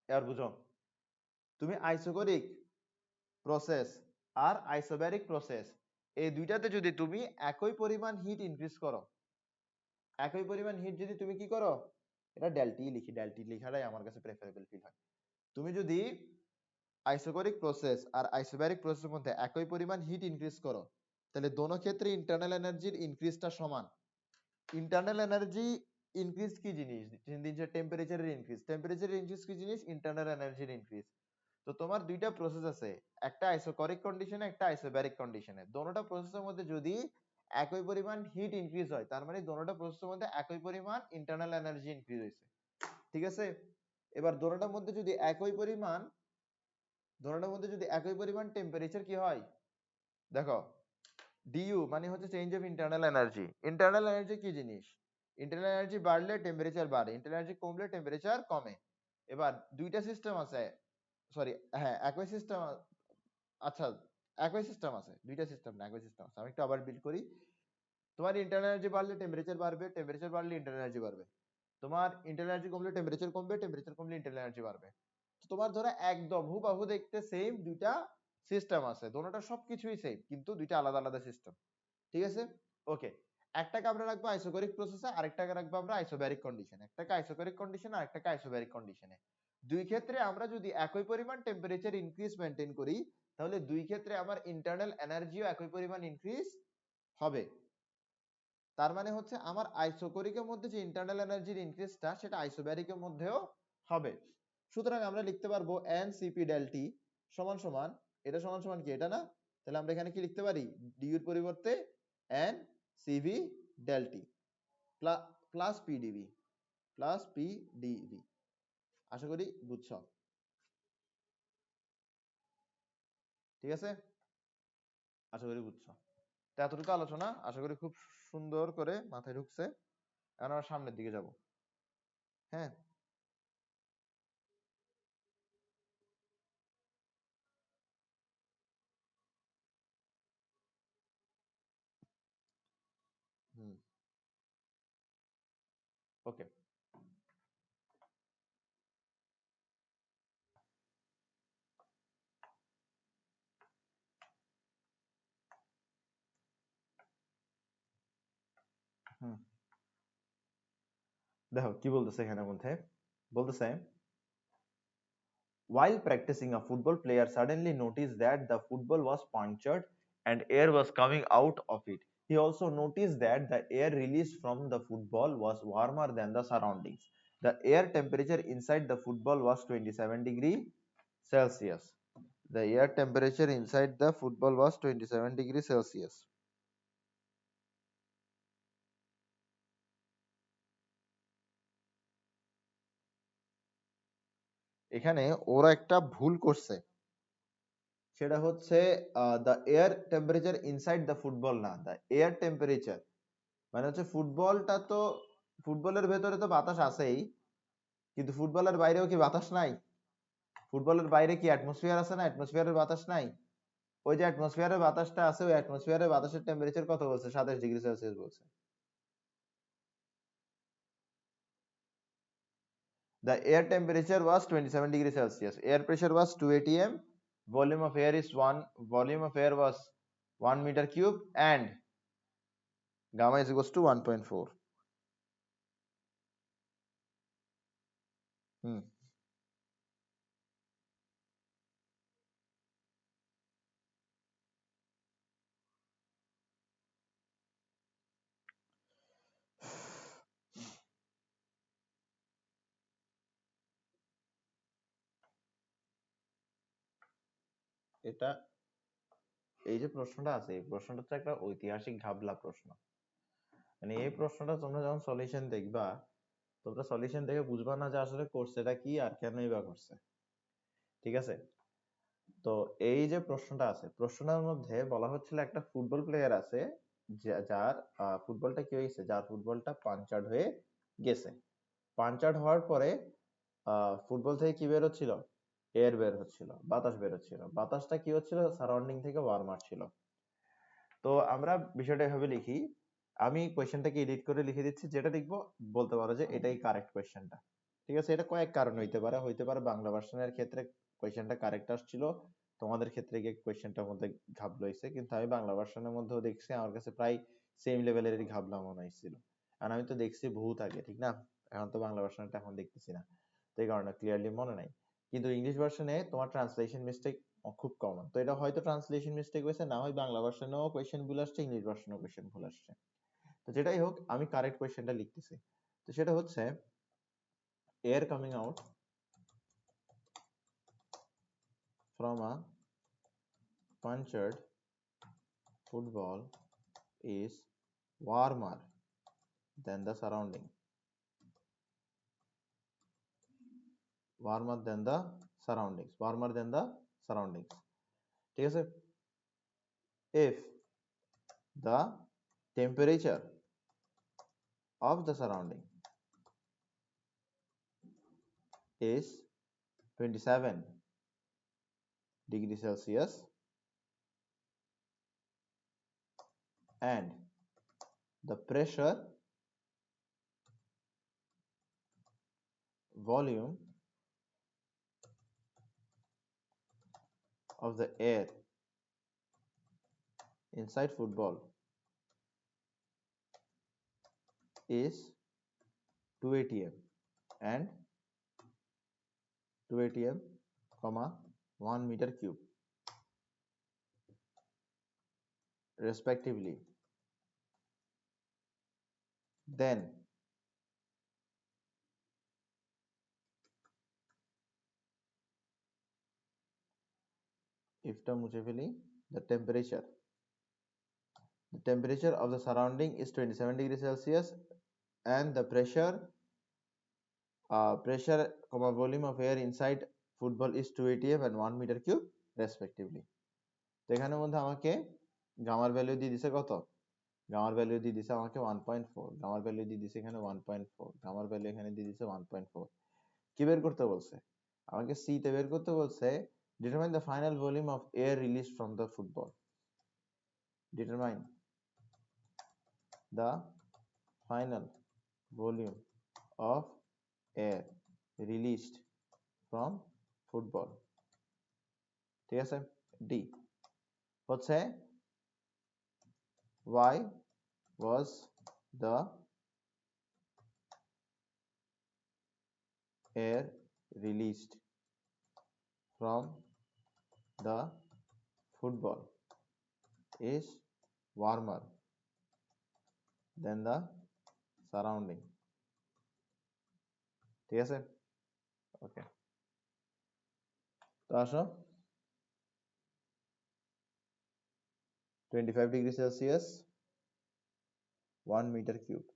এবার বুঝো, তুমি আইসোকোরিক প্রসেস আর আইসোব্যারিক প্রসেস এই দুইটাতে যদি তুমি একই পরিমাণ হিট ইনক্রিজ করো, একই পরিমাণ হিট যদি তুমি কি করো, এটা ডেল্টি লিখি, ডেল্টি লেখাটাই আমার কাছে প্রেফারেবল ফিল হয়। তুমি যদি আইসোকোরিক প্রসেস আর আইসোব্যারিক প্রসেসের মধ্যে একই পরিমাণ হিট ইনক্রিজ করো, তাহলে দোনো ক্ষেত্রে ইন্টারনাল এনার্জির ইনক্রিজটা সমান। ইন্টারনাল এনার্জি ইনক্রিজ কি জিনিস? টেম্পারেচারের ইনক্রিজ। টেম্পারেচারের ইনক্রিজ কি জিনিস? ইন্টারনাল এনার্জির ইনক্রিজ। তো তোমার দুইটা প্রসেস আছে, একটা আইসোকরিক কন্ডিশনে, একটা আইসোব্যারিক কন্ডিশনে। দোনোটা প্রসেসের মধ্যে যদি একই পরিমাণ হিট ইনক্রিজ হয়, তার মানে দোনোটা প্রসেসের মধ্যে একই পরিমাণ ইন্টারনাল এনার্জি ইনক্রিজ হয়েছে। ঠিক আছে? এবার দোনোটার মধ্যে যদি একই পরিমাণ, দোনোটার মধ্যে যদি একই পরিমাণ টেম্পারেচার কি হয়, দেখো du মানে হচ্ছে change of internal energy. Internal energy কি জিনিস? ইন্টারনাল এনার্জি বাড়লে টেম্পারেচার বাড়ে, ইন্টারনাল এনার্জি কমলে টেম্পারেচার কমে। এবার দুইটা সিস্টেম আছে, সরি হ্যাঁ একই সিস্টেম, আচ্ছা একই সিস্টেম আছে, দুইটা সিস্টেম না, একই সিস্টেম আছে। আমি একটু আবার বিল্ড করি। তোমার ইন্টারনাল এনার্জি বাড়লে টেম্পারেচার বাড়বে, টেম্পারেচার বাড়লে ইন্টারনাল এনার্জি বাড়বে। তোমার ইন্টারনাল এনার্জি কমলে টেম্পারেচার কমবে, টেম্পারেচার কমলে ইন্টারনাল এনার্জি বাড়বে। তো তোমার ধরো একদম হুবহু দেখতে সেম দুইটা সিস্টেম আছে, দোনোটা সবকিছুই সেম, কিন্তু দুইটা আলাদা আলাদা সিস্টেম। ঠিক আছে? ওকে, একটাকে আমরা রাখবো আইসোকরিক প্রসেসে, আরেকটাকে রাখবো আমরা আইসোব্যারিক কন্ডিশনে। একটাকে আইসোকরিক কন্ডিশনে, আরেকটাকে আইসোব্যারিক কন্ডিশনে। দুই ক্ষেত্রে আমরা যদি একই পরিমাণ টেম্পারেচার ইনক্রিজ মেইনটেইন করি, তাহলে দুই ক্ষেত্রে আমার ইন্টারনাল এনার্জিও একই পরিমাণ ইনক্রিজ হবে। তার মানে হচ্ছে আমার আইসোকোরিকের মধ্যে যে ইন্টারনাল এনার্জির ইনক্রিজটা সেটা আইসোব্যারিকের মধ্যেও হবে। সুতরাং আমরা লিখতে পারবো n cp del t সমান সমান, এটা সমান সমান কি এটা না, তাহলে আমরা এখানে কি লিখতে পারি, du এর পরিবর্তে n cv del t plus pdv plus pdv। আশা করি বুঝছো, ঠিক আছে, আশা করি বুঝছো। তো এতটুকু আলোচনা আশা করি খুব সুন্দর করে মাথায় ঢুকছে। এখন আমরা সামনের দিকে যাব। হ্যাঁ, হুম, ওকে। হুম, দেখো কি বলতেছে এখানে মধ্যে, বলতেছে while practicing a football player suddenly noticed that the football was punctured and air was coming out of it. He also noticed that the air released from the football was warmer than the surroundings. The air temperature inside the football was 27 degree Celsius. The air temperature inside the football was 27 degree Celsius. এখানে ওরা একটা ভুল করছে, সেটা হচ্ছে the air temperature inside the football না, the air temperature মানে হচ্ছে ফুটবলটা তো, ফুটবলের ভেতরে তো বাতাস আছেই, কিন্তু ফুটবলের বাইরেও কি বাতাস নাই? ফুটবলের বাইরে কি অ্যাটমসফিয়ার আছে না, অ্যাটমসফিয়ারের বাতাস নাই? ওই যে অ্যাটমসফিয়ারের বাতাসটা আছে, ওই অ্যাটমসফিয়ারের বাতাসের টেম্পারেচার কত বলছে, 27 ডিগ্রি সেলসিয়াস বলছে। The air temperature was 27 degrees Celsius. Air pressure was 2 atm. Volume of air is 1. Volume of air was 1 meter cube, and gamma is equals to 1.4. হুম, এটা এই যে প্রশ্নটা আছে, এই প্রশ্নটা তো একটা ঐতিহাসিক ঘাবলা প্রশ্ন। মানে এই প্রশ্নটা তোমরা যখন সলিউশন দেখবা, তোমরা সলিউশন দেখে বুঝবা না যে আসলে করছেটা কি আর কেনই বা করছে, ঠিক আছে। তো এই যে প্রশ্নটা আছে, প্রশ্নটার মধ্যে বলা হচ্ছিল একটা ফুটবল প্লেয়ার আছে যার ফুটবলটা কি হয়েছে, যার ফুটবলটা পাঞ্চার্ড হয়ে গেছে। পাঞ্চার্ড হওয়ার পরে ফুটবল থেকে কি বের হচ্ছিল, এয়ার বের হচ্ছিল, বাতাস বের হচ্ছিল। বাতাসটা কি হচ্ছিল, সারাউন্ডিং থেকে ওয়ার্মার ছিল। তো আমরা বিষয়টা এভাবে লিখি, আমি কোয়েশ্চেনটাকে এডিট করে লিখে দিচ্ছি, যেটা লিখবো বলতে পারো যে এটাই কারেক্ট কোয়েশ্চেনটা, ঠিক আছে। এটা কয়েক কারণ হইতে পারে বাংলা ভার্সনের ক্ষেত্রে কোয়েশ্চেনটা কারেক্ট আসছিল, তোমাদের ক্ষেত্রে গিয়ে কোয়েশ্চেনটার মধ্যে ঘাবলা হয়েছে, কিন্তু আমি বাংলা ভার্সনের মধ্যেও দেখছি আমার কাছে প্রায় সেম লেভেলেরই ঘাবলা মনে হয়েছিল। আর আমি তো দেখছি বহুত আগে, ঠিক না, এখন তো বাংলা ভার্সনটা এখন দেখতেছি না, তো এই কারণে ক্লিয়ারলি মনে নাই। কিন্তু ইংলিশ ভার্সনে তোমার ট্রান্সলেশন মিস্টেক খুব কমন, তো এটা হয়তো ট্রান্সলেশন মিস্টেক হয়েছে, না হয় বাংলা ভার্সনেও কোয়েশ্চেন ভুল আসছে, ইংলিশ ভার্সনেও কোয়েশ্চেন ভুল আসছে। তো যেটাই হোক আমি কারেক্ট কোয়েশ্চেনটা লিখতেছি। তো সেটা হচ্ছে air coming out from a punctured football is warmer than the surrounding, warmer than the surroundings, warmer than the surroundings, ঠিক আছে। if the temperature of the surrounding is 27 degrees Celsius and the pressure, volume of the air inside football is 2 atm and 2 atm comma 1 meter cube respectively, then ifটা মুছে ফেলি, the temperature of the surrounding is 27 degrees Celsius and the pressure volume of air inside football is 2 atm and 1 meter cube respectively. তো এখানের মধ্যে আমাকে গামার value দিয়ে দিছে কত, গামার value দিয়ে দিছে আমাকে 1.4, গামার ভ্যালু দিয়ে দিছে এখানে 1.4, গামার ভ্যালু এখানে দিয়ে দিছে 1.4। কি বের করতে বলছে আমাকে, সি তে বের করতে বলছে determine the final volume of air released from the football, determine the final volume of air released from football। ঠিক আছে, ডি হচ্ছে why was the air released from the football is warmer than the surrounding। ঠিক আছে, ওকে। তো আসো 25 degree Celsius 1 meter cube,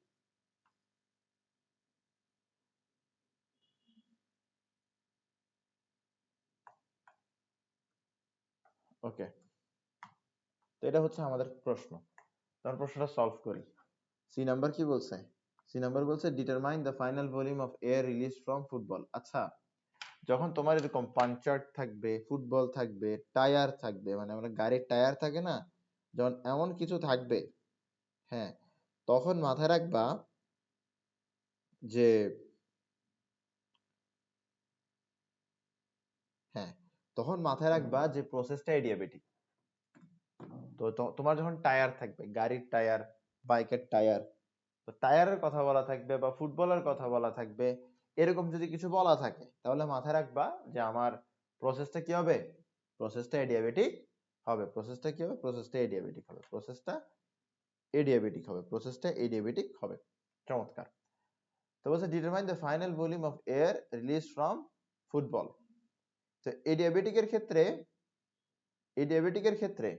ওকে। তো এটা হচ্ছে আমাদের প্রশ্ন, তার প্রশ্নটা সলভ করি। সি নাম্বার কি বলছে, সি নাম্বার বলছে determine the final volume of air release from football. আচ্ছা, যখন তোমার এরকম পাঞ্চার থাকবে, ফুটবল থাকবে, টায়ার থাকবে, মানে আমরা গাড়ির টায়ার থাকে না, যখন এমন কিছু থাকবে, হ্যাঁ, তখন মাথায় রাখবা যে হ্যাঁ, তখন মাথায় রাখবা যে প্রসেসটা এডিয়াবেটিক। তো তোমার যখন টায়ার থাকবে, গাড়ির টায়ার, বাইকের টায়ার, তো টায়ারের কথা বলা থাকবে বা ফুটবলের কথা বলা থাকবে, এরকম যদি কিছু বলা থাকে তাহলে মাথায় রাখবা যে আমার প্রসেসটা কি হবে, প্রসেসটা এডিয়াবেটিক হবে। প্রসেসটা কি হবে, প্রসেসটা এডিয়াবেটিক হবে, প্রসেসটা এডিয়াবেটিক হবে, প্রসেসটা এডিয়াবেটিক হবে। চমৎকার। তো বলছে determine the final volume of air release from football. তো এডিয়াবেটিকের ক্ষেত্রে, এডিয়াবেটিকের ক্ষেত্রে,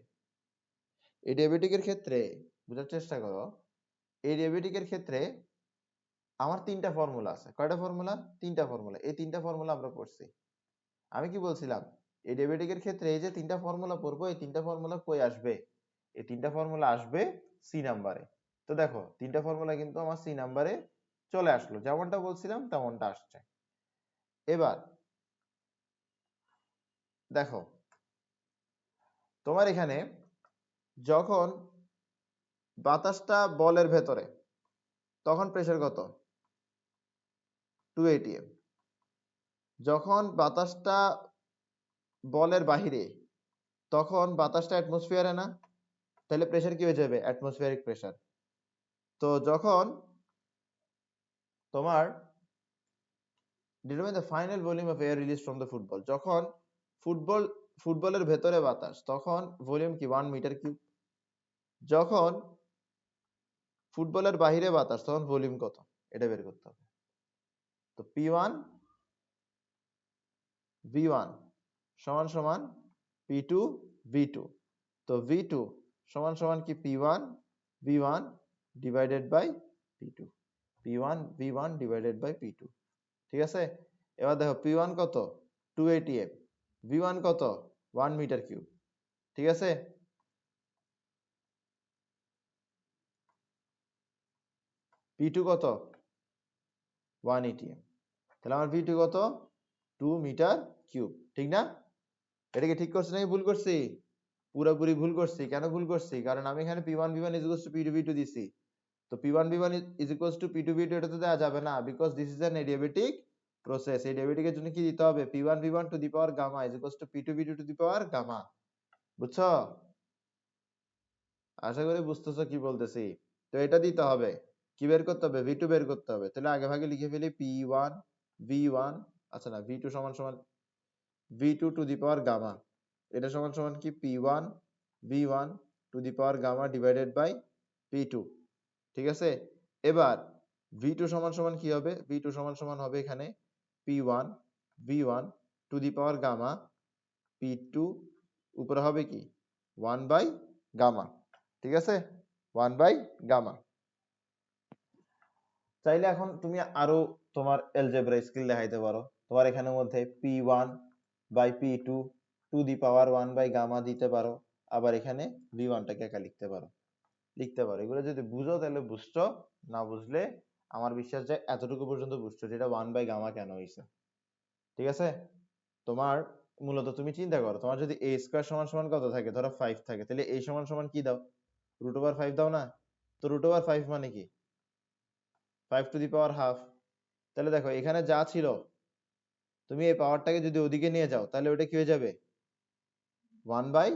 এডিয়াবেটিকের ক্ষেত্রে বোঝার চেষ্টা করো, এডিয়াবেটিকের ক্ষেত্রে আমার তিনটা ফর্মুলা আছে। কয়টা ফর্মুলা, তিনটা ফর্মুলা। এই তিনটা ফর্মুলা আমরা পড়ছি। আমি কি বলছিলাম, এডিয়াবেটিকের ক্ষেত্রে এই যে তিনটা ফর্মুলা পড়বো, এই তিনটা ফর্মুলা কই আসবে, এই তিনটা ফর্মুলা আসবে সি নাম্বারে। তো দেখো তিনটা ফর্মুলা কিন্তু আমার সি নাম্বারে চলে আসলো, যেমনটা বলছিলাম তেমনটা আসছে। এবার দেখো তোমার এখানে যখন বাতাসটা বলের ভেতরে, তখন প্রেসার কত, 2 atm। যখন বাতাসটা বলের বাহিরে, তখন বাতাসটা অ্যাটমসফিয়ারে না, তাহলে প্রেসার কি হয়ে যাবে, অ্যাটমসফিয়ারিক প্রেসার। তো যখন তোমার determine the final volume of air release from the football, যখন ফুটবলের ভেতরে বাতাস, তখন ভলিউম কি 1 মিটার কিউব। যখন ফুটবলের বাহিরে বাতাস, তখন ভলিউম কত, এটা বের করতে হবে। তো P1 V1 সমান সমান P2 V2। তো V2 সমান সমান কি P1 V1 divided by P2, P1 V1 divided by P2। ঠিক আছে, এবার দেখো P1 কত, 2 atm, V1 কত, 1 মিটার কিউব। ঠিক আছে, P2 কত, 1 atm। তাহলে আমার V2 কত, 2 মিটার কিউব। ঠিক না, এটা কি ঠিক করছি নাকি ভুল করছি, পুরোপুরি ভুল করছি। কেন ভুল করছি, কারণ আমি এখানে P1 V1 is equals to P2 V2 দিছি। তো P1 V1 is equals to P2 V2 এটা তো দেওয়া যাবে না, because this is an adiabatic process. এডিয়াবেটিকের জন্য কি দিতে হবে, P1 V1 to the power gamma is equals to P2 V2 to the power gamma. বুঝছো, আশা করি বুঝতেছো কি বলতেছি। তো এটা দিতে হবে, কি বের করতে হবে, V2 বের করতে হবে। তাহলে আগে ভাগে লিখে ফেলি P1 V1, আচ্ছা না, V2 সমান সমান V2 to the power gamma, এটা সমান সমান কি P1 V1 to the power gamma divided by P2। ঠিক আছে, এবার v2 সমান সমান কি হবে? v2 সমান সমান হবে এখানে p1 v1 to the power gamma p2 উপরে হবে কি 1 বাই গামা। ঠিক আছে, 1 বাই গামা। চাইলে এখন তুমি আরো তোমার এলজেব্রা স্কিল দেখাইতে পারো। তোমার এখানের মধ্যে p1 by p2 to the power 1 by gamma দিতে পারো, আবার এখানে v1 টাকে একা লিখতে পারো। এগুলো যদি বুঝো তাহলে বুঝছো, না বুঝলে আমার বিশ্বাস যে এতটুকু পর্যন্ত বুঝছো যেটা 1 বাই গামা কেন হয়েছে। ঠিক আছে, তোমার মূলত তুমি চিন্তা করো, তোমার যদি a স্কয়ার সমান সমান কত থাকে, ধরো 5 থাকে, তাহলে a সমান সমান কি দাও? রুট ওভার 5 দাও না? তো রুট ওভার 5 মানে কি 5 টু দি পাওয়ার হাফ। তাহলে দেখো এখানে যা ছিল, তুমি এই পাওয়ারটাকে যদি ওদিকে নিয়ে যাও তাহলে ওটা কি হয়ে যাবে 1 বাই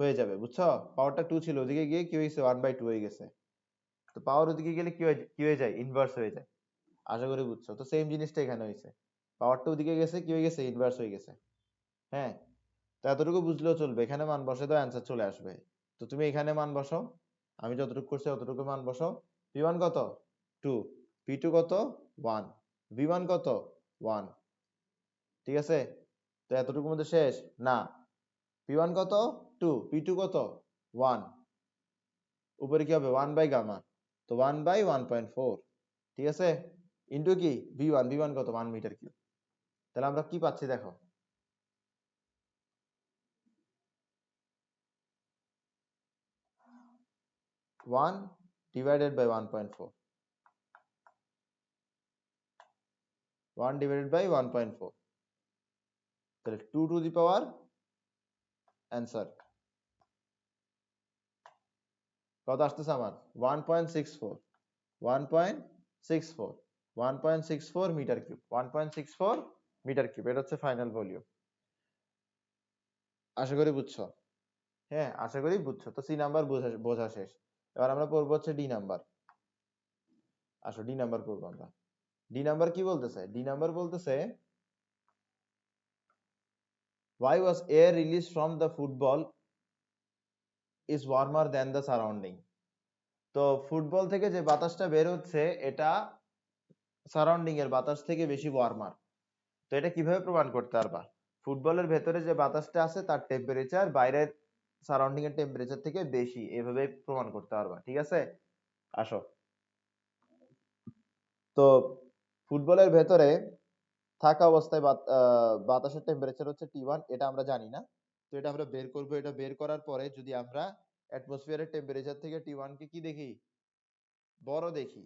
হয়ে যাবে। বুঝছো, পাওয়ারটা 2 ছিল, ওদিকে গিয়ে কি হয়েছে 1 বাই 2 হয়ে গেছে। তো পাওয়ার ওদিকে গেলে কি হয়ে যায় ইনভার্স হয়ে যায়। আশা করি বুঝছো। তো সেম জিনিসটা এখানে হয়েছে, পাওয়ারটা ওদিকে গেছে, কি হয়ে গেছে ইনভার্স হয়ে গেছে। হ্যাঁ, তো এতটুকু বুঝলেও চলবে, এখানে মান বসে তো অ্যান্সার চলে আসবে। তো তুমি এখানে মান বসাও, আমি যতটুকু করছি ততটুকু মান বসাও। p1 কত 2, p2 কত 1, v1 কত 1। ঠিক আছে, তো এতটুকুর মধ্যে শেষ না? p1 কত 2, p2 কত 1, উপরে কি হবে 1 বাই গামা, তো 1 বাই 1.4। ঠিক আছে, ইন্টু কি v1 কত 1 মিটার কিউব। তাহলে আমরা কি পাচ্ছি দেখো, 1 ডিভাইডেড বাই 1.4, 1 ডিভাইডেড বাই 1.4, তাহলে 2 টু দি পাওয়ার অ্যান্সার কত আসতেছে আমার 1.64, 1.64, 1.64 মিটার কিউব, 1.64 মিটার কিউব। এটা হচ্ছে ফাইনাল ভলিউম। আশা করি বুঝছো। হ্যাঁ, আশা করি বুঝছো। তো সি নাম্বার বোঝা শেষ। এবার আমরা পড়বো হচ্ছে ডি নাম্বার। আসো ডি নাম্বার পড়বো আমরা। ডি নাম্বার কি বলতেছে? ডি নাম্বার বলতেছে why was air released from the football is warmer than the surrounding। তো ফুটবল থেকে যে বাতাসটা বের হচ্ছে এটা সারাউন্ডিং এর বাতাস থেকে বেশি ওয়ার্মার। তো এটা কিভাবে প্রমাণ করতে পারবা? ফুটবলের ভেতরে যে বাতাসটা আছে তার টেম্পারেচার বাইরের সারাউন্ডিং এর টেম্পারেচার থেকে বেশি, এভাবে প্রমাণ করতে পারবা। ঠিক আছে, আসো। তো ফুটবলের ভেতরে থাকা অবস্থায় বাতাসের টেম্পারেচার হচ্ছে T1, এটা আমরা জানি না। তো এটা আমরা বের করব। এটা বের করার পরে যদি আমরা অ্যাটমসফিয়ারের টেম্পারেচার থেকে T1 কে কি দেখি, বড় দেখি,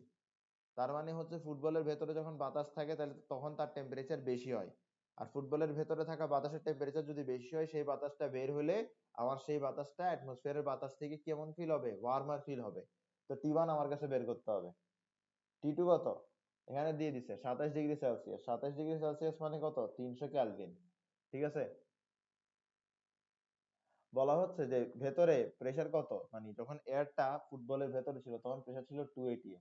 তার মানে হচ্ছে ফুটবলের ভেতরে যখন বাতাস থাকে তাহলে তখন তার টেম্পারেচার বেশি হয়। আর ফুটবলের ভেতরে থাকা বাতাসের টেম্পারেচার যদি বেশি হয়, সেই বাতাসটা বের হলে আমার সেই বাতাসটা অ্যাটমসফিয়ারের বাতাস থেকে কেমন ফিল হবে, ওয়ার্মার ফিল হবে। তো T1 আমার কাছে বের করতে হবে। T2 কত? এখানে দিয়ে দিছে 27 ডিগ্রি সেলসিয়াস। 27 ডিগ্রি সেলসিয়াস মানে কত 300 কেলভিন। ঠিক আছে, বলা হচ্ছে যে ভেতরে প্রেসার কত, মানে যখন এয়ারটা ফুটবলের ভেতরে ছিল তখন প্রেসার ছিল 280।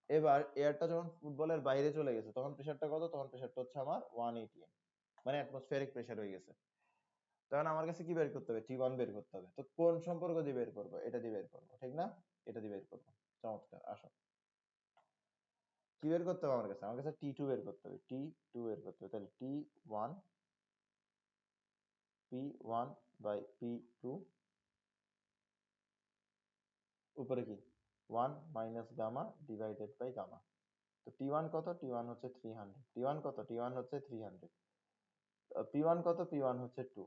এবার এয়ারটা যখন ফুটবলের বাইরে চলে গেছে তখন প্রেসারটা কত, তখন প্রেসারটা হচ্ছে আমার 180, মানে অ্যাটমসফিয়ারিক প্রেসার হয়ে গেছে। তখন আমার কাছে কি বের করতে হবে, T1 বের করতে হবে। তো কোন সম্পর্ক দিয়ে বের করবো? এটা দিয়ে বের করবো, ঠিক না? এটা দিয়ে বের করবো। চমৎকার, আসো। কি বের করতে হবে আমার কাছে? আমার কাছে T2 বের করতে হবে, T2 বের করতে হবে। তাহলে T1 P1 বাই P2 উপরে কি 1 minus gamma divided by gamma. তো T1 কত? T1 হচ্ছে 300। T1 কত? T1 হচ্ছে 300। P1 কত? P1 হচ্ছে 2।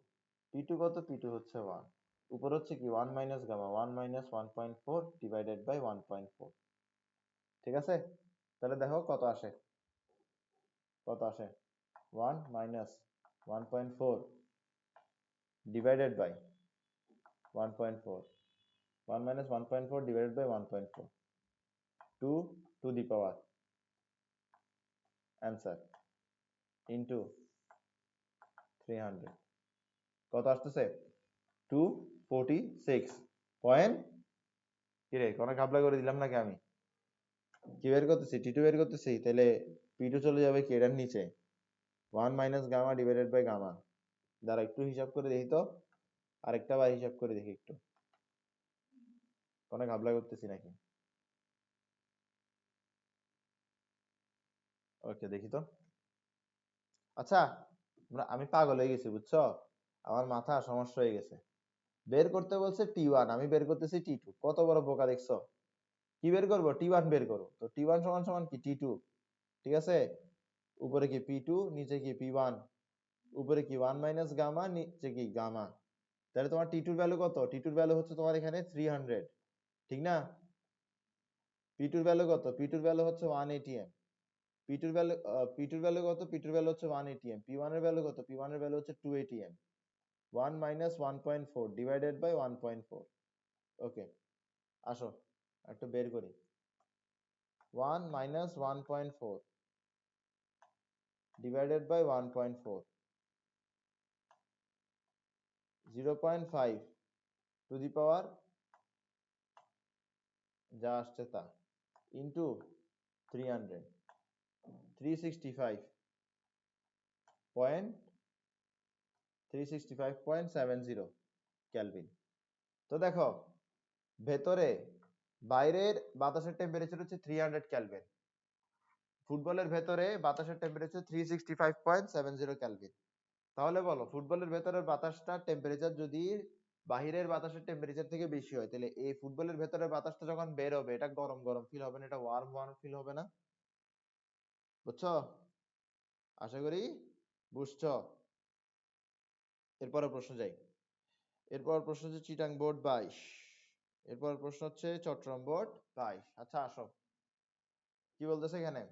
P2 কত? P2 হচ্ছে 1। উপর হচ্ছে কি 1 minus gamma, 1 minus 1.4 divided by 1.4। ঠিক আছে, তাহলে দেখো কত আসে, কত আসে 1 minus 1.4 divided by 1.4, 1 minus 1.4 divided by 1.4, 2 to the power answer into 300 কত আসতেছে 246 পয়েন্ট। কিরে কোনো ঘাবলা করে দিলাম নাকি আমি? কি বের করতেছি? T2 বের করতেছি, তাহলে P2 চলে যাবে কি এটার নিচে 1 minus gamma divided by gamma. দাঁড়া একটু হিসাব করে দেখি তো, আরেকটা বার হিসাব করে দেখি একটু, কোনো ঘাবলা করতেছি নাকি? ওকে দেখি তো। আচ্ছা, আমি পাগল হয়ে গেছি বুঝছো, আমার মাথা সমস্যা হয়ে গেছে। বের করতে বলছে T1, আমি বের করতেছি T2। কত বড় বোকা দেখছো। কি বের করবো? T1 বের করো। তো T1 সমান সমান কি T2, ঠিক আছে। উপরে কি P2, নিচে কি P1, উপরে কি 1 মাইনাস গামা, নিচে কি গামা। তাহলে তোমার T2 এর ভ্যালু কত? T2 এর ভ্যালু হচ্ছে তোমার এখানে 300, ঠিক না। P2 এর ভ্যালু কত? P2 এর ভ্যালু হচ্ছে 1 atm। P2 এর ভ্যালু P2 এর ভ্যালু কত? P2 এর ভ্যালু হচ্ছে 1 atm। P1 এর ভ্যালু কত? P1 এর ভ্যালু হচ্ছে 2 atm। 1 minus 1.4 divided by 1.4। ওকে, আসো একটু বের করি। 1 minus 1.4 divided by 1.4, 0.5 to the power যা আসছে তা into 300, 365.70 কেলভিন। তো দেখো, ভেতরে বাইরের বাতাসের টেম্পারেচার হচ্ছে 300 কেলভিন, ফুটবলের ভেতরে বাতাসের টেম্পারেচার 365.70 কেলভিন। তাহলে বলো, ফুটবলের ভেতরের বাতাসটা টেম্পারেচার যদি বাহিরের বাতাসের টেম্পারেচার থেকে বেশি হয়, তাহলে এই ফুটবলের ভেতরের বাতাসটা যখন বের হবে, এটা গরম গরম ফিল হবে না, এটা ওয়ার্ম ওয়ার্ম ফিল হবে না। বুঝছো? আশা করি বুঝছো। এরপরের প্রশ্ন যাই। এরপর প্রশ্ন হচ্ছে চিটাং বোর্ড 22। এরপর প্রশ্ন হচ্ছে চট্টগ্রাম বোর্ড 22। আচ্ছা আসো, কি বলতেছে এখানে?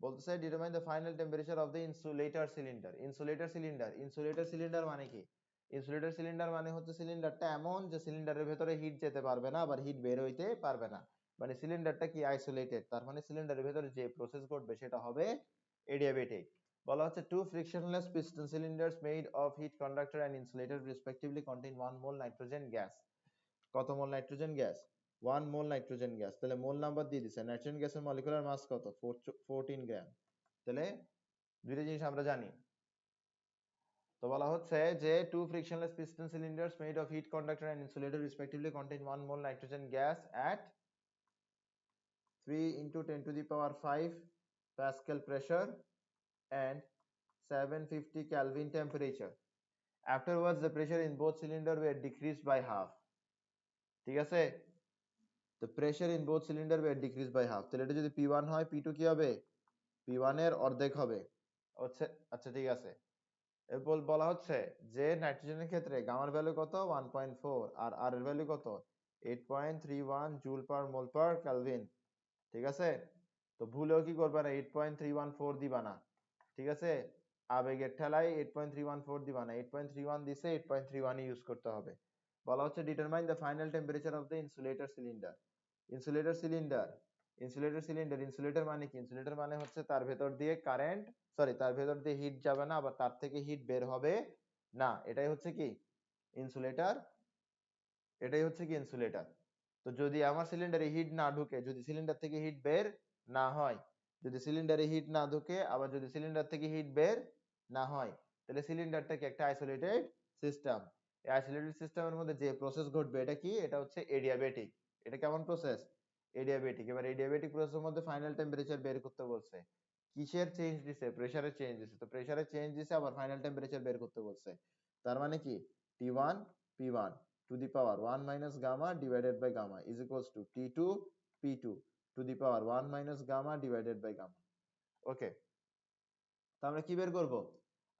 বলতেছে determine the final temperature of the insulator cylinder. Insulator cylinder মানে কি? ইনসুলেটর সিলিন্ডার মানে হচ্ছে সিলিন্ডারটা এমন যে সিলিন্ডারের ভেতরে হিট যেতে পারবে না, আবার হিট বের হইতে পারবে না। মানে সিলিন্ডারটা কি আইসোলেটেড, তার মানে সিলিন্ডারের ভেতরে যে প্রসেস ঘটবে সেটা হবে এডিয়াবেটিক। বলা হচ্ছে two frictionless piston cylinders made of heat conductor and insulator respectively contain 1 mole nitrogen gas. কত mole nitrogen gas? 1 mole nitrogen gas. তাহলে মোল নাম্বার দিয়ে দিছে। নাইট্রোজেন গ্যাসের মলিকুলার মাস কত? 14 গ্রাম। তাহলে দুইটা জিনিস আমরা জানি। তো বলা হচ্ছে যে two frictionless piston cylinders made of heat conductor and insulator respectively contain 1 mole nitrogen gas at 3 into 10 to the power 5 pascal pressure and 750 Kelvin temperature. Afterwards, the pressure in both cylinders were decreased by half. ঠিক আছে? The pressure in both cylinders were decreased by half. তাহলে এটা যদি P1 হয়, P2 কি হবে? P1 এর অর্ধেক হবে। আচ্ছা আচ্ছা ঠিক আছে। এরপর বলা হচ্ছে যে নাইট্রোজেনের ক্ষেত্রে গামার ভ্যালু কত? 1.4 আর আর এর ভ্যালু কত? 8.31 জুল পার মোল পার কেলভিন। ঠিক আছে? তো ভুলেও কি করবে না, 8.314 দিবা না। ঠিক আছে? আবেগের ঠেলায় 8.314 দিবা না, 8.31 দিছে, 8.31 ইউজ করতে হবে। বলা হচ্ছে determine the final temperature of the insulator cylinder. Insulator cylinder, insulator মানে কি? ইনসুলেটর মানে হচ্ছে তার ভেতর দিয়ে কারেন্ট, তার ভেতর দিয়ে হিট যাবে না, আবার তার থেকে হিট বের হবে না, এটাই হচ্ছে কি ইনসুলেটর। তো যদি আমার সিলিন্ডারে হিট না ঢুকে, যদি সিলিন্ডার থেকে হিট বের না হয়, যদি সিলিন্ডারে হিট না ঢুকে, আবার যদি সিলিন্ডার থেকে হিট বের না হয়, তাহলে সিলিন্ডারটাকে একটা আইসোলেটেড সিস্টেম। এই আইসোলেটেড সিস্টেমের মধ্যে যে প্রসেস ঘটবে এটা কি? এটা হচ্ছে এডিয়াবেটিক। এটা কেমন প্রসেস? এডিয়াবেটিক। এবার এডিয়াবেটিক প্রসেসের মধ্যে ফাইনাল টেম্পারেচার বের করতে বলছে। কিসের চেঞ্জ দিছে? প্রেসারে চেঞ্জ দিছে। তো প্রেসারে চেঞ্জ দিছে, আবার ফাইনাল টেম্পারেচার বের করতে বলছে। তার মানে কি T1 P1 to the power 1 minus gamma divided by gamma is equals to T2 P2 to the power 1 minus gamma divided by gamma. ওকে, তো আমরা কি বের করব?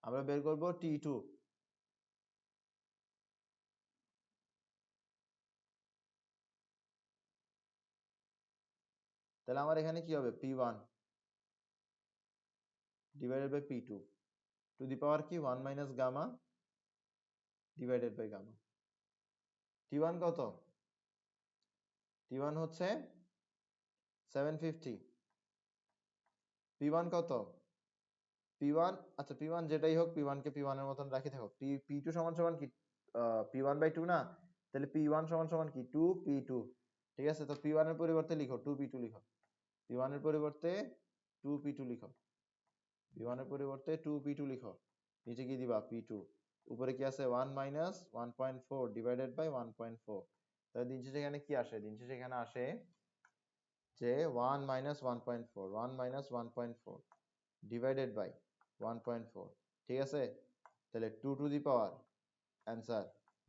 আমরা বের করব T2। তাহলে আমার এখানে কি হবে? P1 divided by P2 to the power কি 1 minus gamma divided by gamma। T1 কত? T1 হচ্ছে 750। P1 কত? P1, আচ্ছা P1 যেটাই হোক, P1 কে P1 এর মতন রাখি। থাকো P2 সমান সমান কি P1 by 2 না? তাহলে P1 সমান সমান কি 2 P2। ঠিক আছে? তো P1 এর পরিবর্তে লিখো 2 P2 লিখো। P1 এর পরিবর্তে 2 P2 লিখো। P1 এর পরিবর্তে 2 P2 লিখো। নিচে কি দিবা? P2। উপরে কি আছে? 1 minus 1.4 divided by 1.4। তাহলে দিন শেষে এখানে কি আসে? দিন শেষে এখানে আসে যে 1 minus 1.4 1 minus 1.4 divided by 1.4 ঠিক আছে, তাহলে 2 to the power অ্যান্সার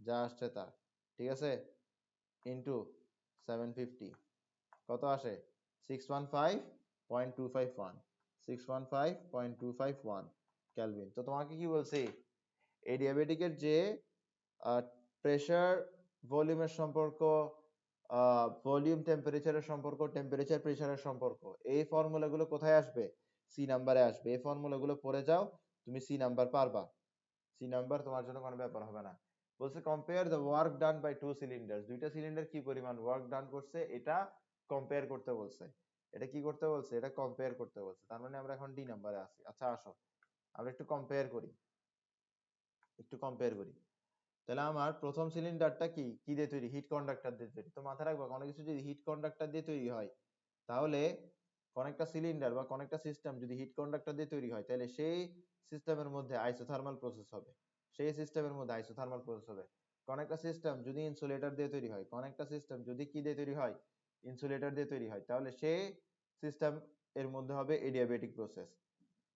যা আসছে তা, ঠিক আছে, ইন্টু 750 কত আসে 615.251 615.251 কেলভিন। তো তোমাকে কি বলছি, এডিয়াবেটিকের যে প্রেসার ভলিউমের সম্পর্ক, ভলিউম টেম্পারেচারের সম্পর্ক, টেম্পারেচার প্রেসারের সম্পর্ক, এই ফর্মুলাগুলো কোথায় আসবে, সি নাম্বারে আসবে। এই ফর্মুলাগুলো পড়ে যাও, তুমি সি নাম্বার পারবা, সি নাম্বার তোমার জন্য কোনো ব্যাপার হবে না। বলছে compare the work done by two cylinder, দুইটা সিলিন্ডার কি পরিমাণ ওয়ার্ক ডান করছে এটা কম্পেয়ার করতে বলছে। এটা কি করতে বলছে, এটা কম্পেয়ার করতে বলছে। তার মানে আমরা এখন ডি নাম্বারে আছি। আচ্ছা আসো আমরা একটু কম্পেয়ার করি, একটু কম্পেয়ার করি। তাহলে আমার প্রথম সিলিন্ডারটা কি কি দিয়ে তৈরি, হিট কন্ডাক্টর দিয়ে তৈরি। তো মাথায় রাখবা কোনো কিছু যদি হিট কন্ডাক্টর দিয়ে তৈরি হয়, তাহলে কোন একটা সিলিন্ডার বা কোন একটা সিস্টেম যদি হিট কন্ডাক্টর দিয়ে তৈরি হয়, তাহলে সেই সিস্টেমের মধ্যে আইসোথার্মাল প্রসেস হবে, সেই সিস্টেমের মধ্যে আইসোথার্মাল প্রসেস হবে। কোন একটা সিস্টেম যদি ইনসুলেটর দিয়ে তৈরি হয়, কোন একটা সিস্টেম যদি কি দিয়ে তৈরি হয়, ইনসুলেটর দিয়ে তৈরি হয়, তাহলে সেই সিস্টেম এর মধ্যে হবে এডিয়াবেটিক প্রসেস।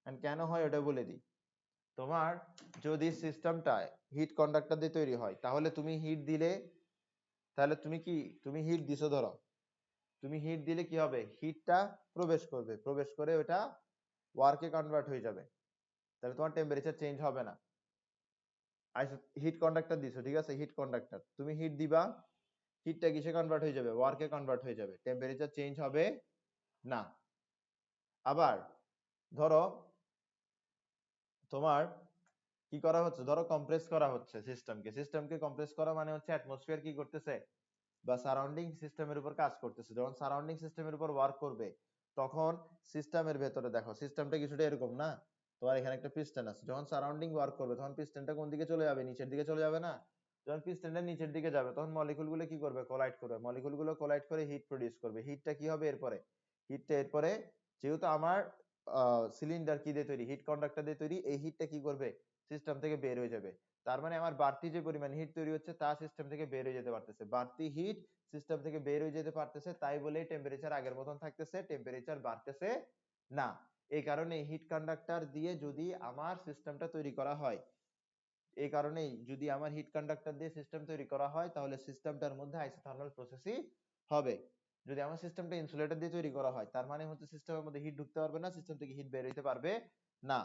এন্ড কেন হয় ওটা বলে দিই। তোমার যদি সিস্টেমটা হিট কন্ডাক্টর দিয়ে তৈরি হয়, তাহলে তুমি হিট দিলে, তাহলে তুমি কি, তুমি হিট দিছো ধরো, তুমি হিট দিলে কি হবে, হিটটা প্রবেশ করবে, প্রবেশ করে ওটা ওয়ার্কে কনভার্ট হয়ে যাবে, তাহলে তোমার টেম্পারেচার চেঞ্জ হবে না। হিট কন্ডাক্টর দিছো, ঠিক আছে, হিট কন্ডাক্টর, তুমি হিট দিবা, হিটটা কিসে কনভার্ট হয়ে যাবে, ওয়ার্কে কনভার্ট হয়ে যাবে, টেম্পারেচার চেঞ্জ হবে না। আবার ধরো তোমার কি করা হচ্ছে, ধরো কম্প্রেস করা হচ্ছে সিস্টেমকে, সিস্টেমকে কম্প্রেস করা মানে হচ্ছে অ্যাটমসফিয়ার কি করতেছে বা সারাউন্ডিং সিস্টেমের উপর কাজ করতেছে। যখন সারাউন্ডিং সিস্টেমের উপর ওয়ার্ক করবে, তখন সিস্টেমের ভেতরে দেখো সিস্টেমটা কিছুটা এরকম না, তোমার এখানে একটা পিস্টন আছে, যখন সারাউন্ডিং ওয়ার্ক করবে তখন পিস্টনটা কোন দিকে চলে যাবে, নিচের দিকে চলে যাবে না। যখন পিস্টনটা নিচের দিকে যাবে তখন মলিকুল গুলো কি করবে, কোলাইড করবে, মলিকুল গুলো কোলাইড করে হিট প্রডিউস করবে। হিটটা কি হবে এরপরে, হিটটা এরপরে, যেহেতু আমার সিলিন্ডার কি দিয়ে তৈরি, হিট কন্ডাক্টর দিয়ে তৈরি, এই হিটটা কি করবে সিস্টেম থেকে বের হয়ে যাবে। তার মানে আমার বাড়তি যে পরিমাণ হিট তৈরি হচ্ছে তা সিস্টেম থেকে বের হয়ে যেতে পারতেছে, বাড়তি হিট সিস্টেম থেকে বের হয়ে যেতে পারতেছে, তাই বলে টেম্পারেচার আগের মতন থাকতেছে, টেম্পারেচার বাড়তেছে না। এই কারণে হিট কন্ডাক্টর দিয়ে যদি আমার সিস্টেমটা তৈরি করা হয়, এই কারণেই যদি আমার হিট কন্ডাক্টর দিয়ে সিস্টেম তৈরি করা হয়, তাহলে সিস্টেমটার মধ্যে আইসোথার্মাল প্রসেসই হবে। যদি আমার সিস্টেমটা ইনসুলেটর দিয়ে তৈরি করা হয়, তার মানে হচ্ছে সিস্টেমের মধ্যে হিট ঢুকতে পারবে না, সিস্টেম থেকে হিট বের হইতে পারবে না।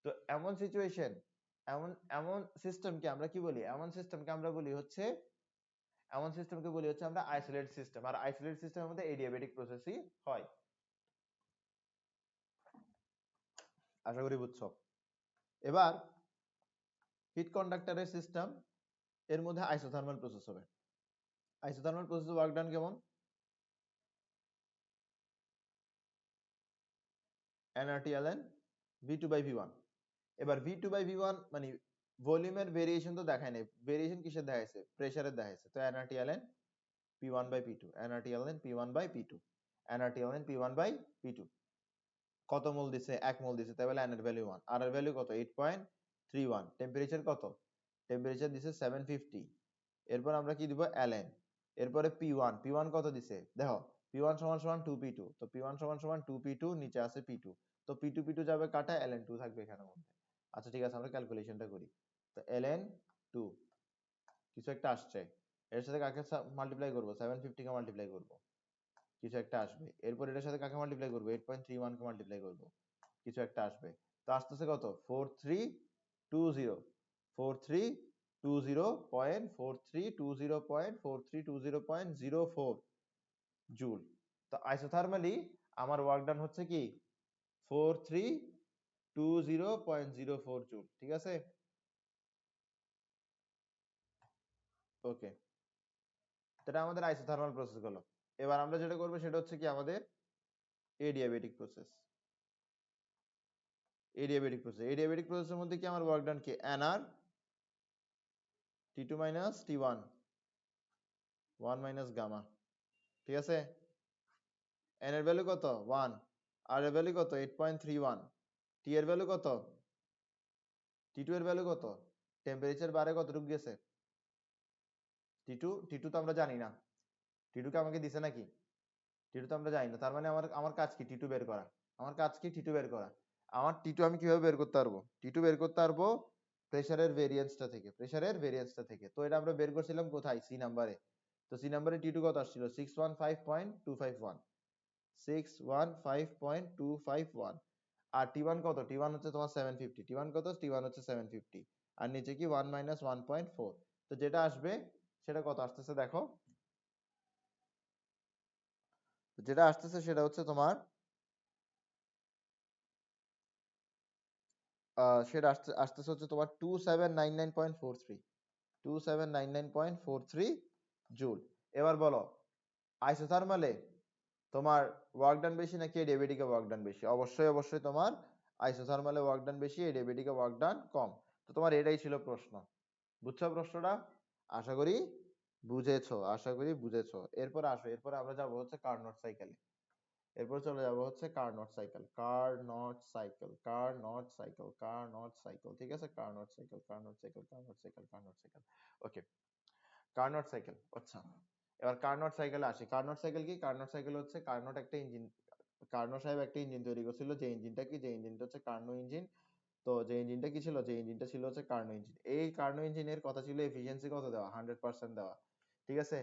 তো এমন সিচুয়েশন, এমন এমন সিস্টেমকে আমরা কি বলি, এমন সিস্টেমকে আমরা বলি হচ্ছে, এমন সিস্টেমকে বলি হচ্ছে আমরা আইসোলেট সিস্টেম। আর আইসোলেট সিস্টেমের মধ্যে এডিয়াবেটিক প্রসেসই হয়। আশা করি বুঝছো। এবার হিট কন্ডাক্টরের সিস্টেম, এর মধ্যে আইসোথার্মাল প্রসেস হবে। আইসোথার্মাল প্রসেস ওয়ার্ক ডান কেমন, nRT ln V2 by V1। এবার V2 by V1 মানে ভলিউমের ভেরিয়েশন তো দেখায় নাই, ভেরিয়েশন কিসের দেখাইছে, প্রেসারের দেখাইছে। তো nRT ln P1 by P2, nRT ln P1 by P2, nRT ln P1 by P2 কত মোল দিছে, 1 মোল দিছে, তাই বলে n এর ভ্যালু 1, r এর ভ্যালু কত 8.31, টেম্পারেচার কত, টেম্পারেচার দিছে 750। এরপর আমরা কি দিব ln, এরপরে P1, P1 কত দিছে দেখো, P1 সমান সমান 2P2, তো P1 সমান সমান 2P2, নিচে আছে P2, তো P2 P2 যাবে কাটা, ln 2 থাকবে এখানের মধ্যে। আচ্ছা ঠিক আছে, আমরা ক্যালকুলেশনটা করি। তো ln 2 কিছু একটা আসছে, এর সাথে কাকে মাল্টিপ্লাই করব, 750 কে মাল্টিপ্লাই করব, কিছু একটা আসবে। এরপর এটার সাথে কাকে মাল্টিপ্লাই করব, 8.31 কে মাল্টিপ্লাই করব, কিছু একটা আসবে। তো আসতেছে কত 4320, 4320.4320.4320.04 জুল। তো আইসোথার্মালি আমার ওয়ার্ক ডান হচ্ছে কি 4320.04 জুল, ঠিক আছে। ওকে, এটা আমাদের আইসোথার্মাল প্রসেস গুলো। এবার আমরা যেটা করবো সেটা হচ্ছে কি আমাদের adiabatic process. Adiabatic process, adiabatic প্রসেসের মধ্যে কি আমার ওয়ার্ক ডান কি nr t2 minus t1 1 minus gamma, ঠিক আছে। n এর ভ্যালু কত 1, r এর ভ্যালু কত 8.31, t এর ভ্যালু কত, t2 এর ভ্যালু কত, টেম্পারেচার বারে কতটুকু গেছে, t2 তো আমরা জানি না, t2 কে আমাকে দিছে নাকি, টি2 তো আমরা জানি না, তার মানে আমার আমার কাজ কি টি2 বের করা, আমার কাজ কি টি2 বের করা। আমার টি2 আমি কিভাবে বের করতে পারবো, টি2 বের করতে পারবো প্রেসারের ভেরিয়েন্সটা থেকে, প্রেসারের ভেরিয়েন্সটা থেকে। তো এটা আমরা বের করছিলাম কোথায়, সি নাম্বারে। তো সি নাম্বারে টি2 কত আসছিল 615.251, 615.251। আর টি1 কত, টি1 হচ্ছে তোমার 750, টি1 কত, টি1 হচ্ছে 750, আর নিচে কি 1 - 1.4। তো যেটা আসবে সেটা কত আসতেছে দেখো, যেটা আসতেছে সেটা হচ্ছে তোমার সেটা আসতেছে হচ্ছে তোমার 2799.43, 2799.43 জুল। এবার বলো আইসোথার্মালে তোমার ওয়ার্ক ডান বেশি নাকি এডিয়াবেটিকে ওয়ার্ক ডান বেশি? অবশ্যই অবশ্যই তোমার আইসোথার্মালে ওয়ার্ক ডান বেশি, এডিয়াবেটিকে ওয়ার্ক ডান কম। তো তোমার এটাই ছিল প্রশ্ন, বুঝছো প্রশ্নটা? আশা করি বুঝেছো, আশা করি বুঝেছো। এরপর আসো, এরপর আমরা যাবো হচ্ছে কার্নোট সাইকেলে। এরপর চলে যাব হচ্ছে Carnot cycle, Carnot cycle, Carnot cycle, Carnot cycle, ঠিক আছে, Carnot cycle, Carnot cycle, Carnot cycle, Carnot cycle. Okay, Carnot cycle. আচ্ছা, এবার কার্নোট সাইকেলে আসি। কার্নোট সাইকেল কি? কার্নোট সাইকেল হচ্ছে কার্নোট একটা ইঞ্জিন, কার্নো সাহেব একটা ইঞ্জিন তৈরি করছিল, যে ইঞ্জিনটা কি, যে ইঞ্জিনটা হচ্ছে কার্নো ইঞ্জিন। তো যে ইঞ্জিনটা কি ছিল, যে ইঞ্জিনটা ছিল হচ্ছে কার্নো ইঞ্জিন। এই কার্নো ইঞ্জিনের কথা ছিল এফিসিয়েন্সি কত দেওয়া, 100% দেওয়া, ঠিক আছে।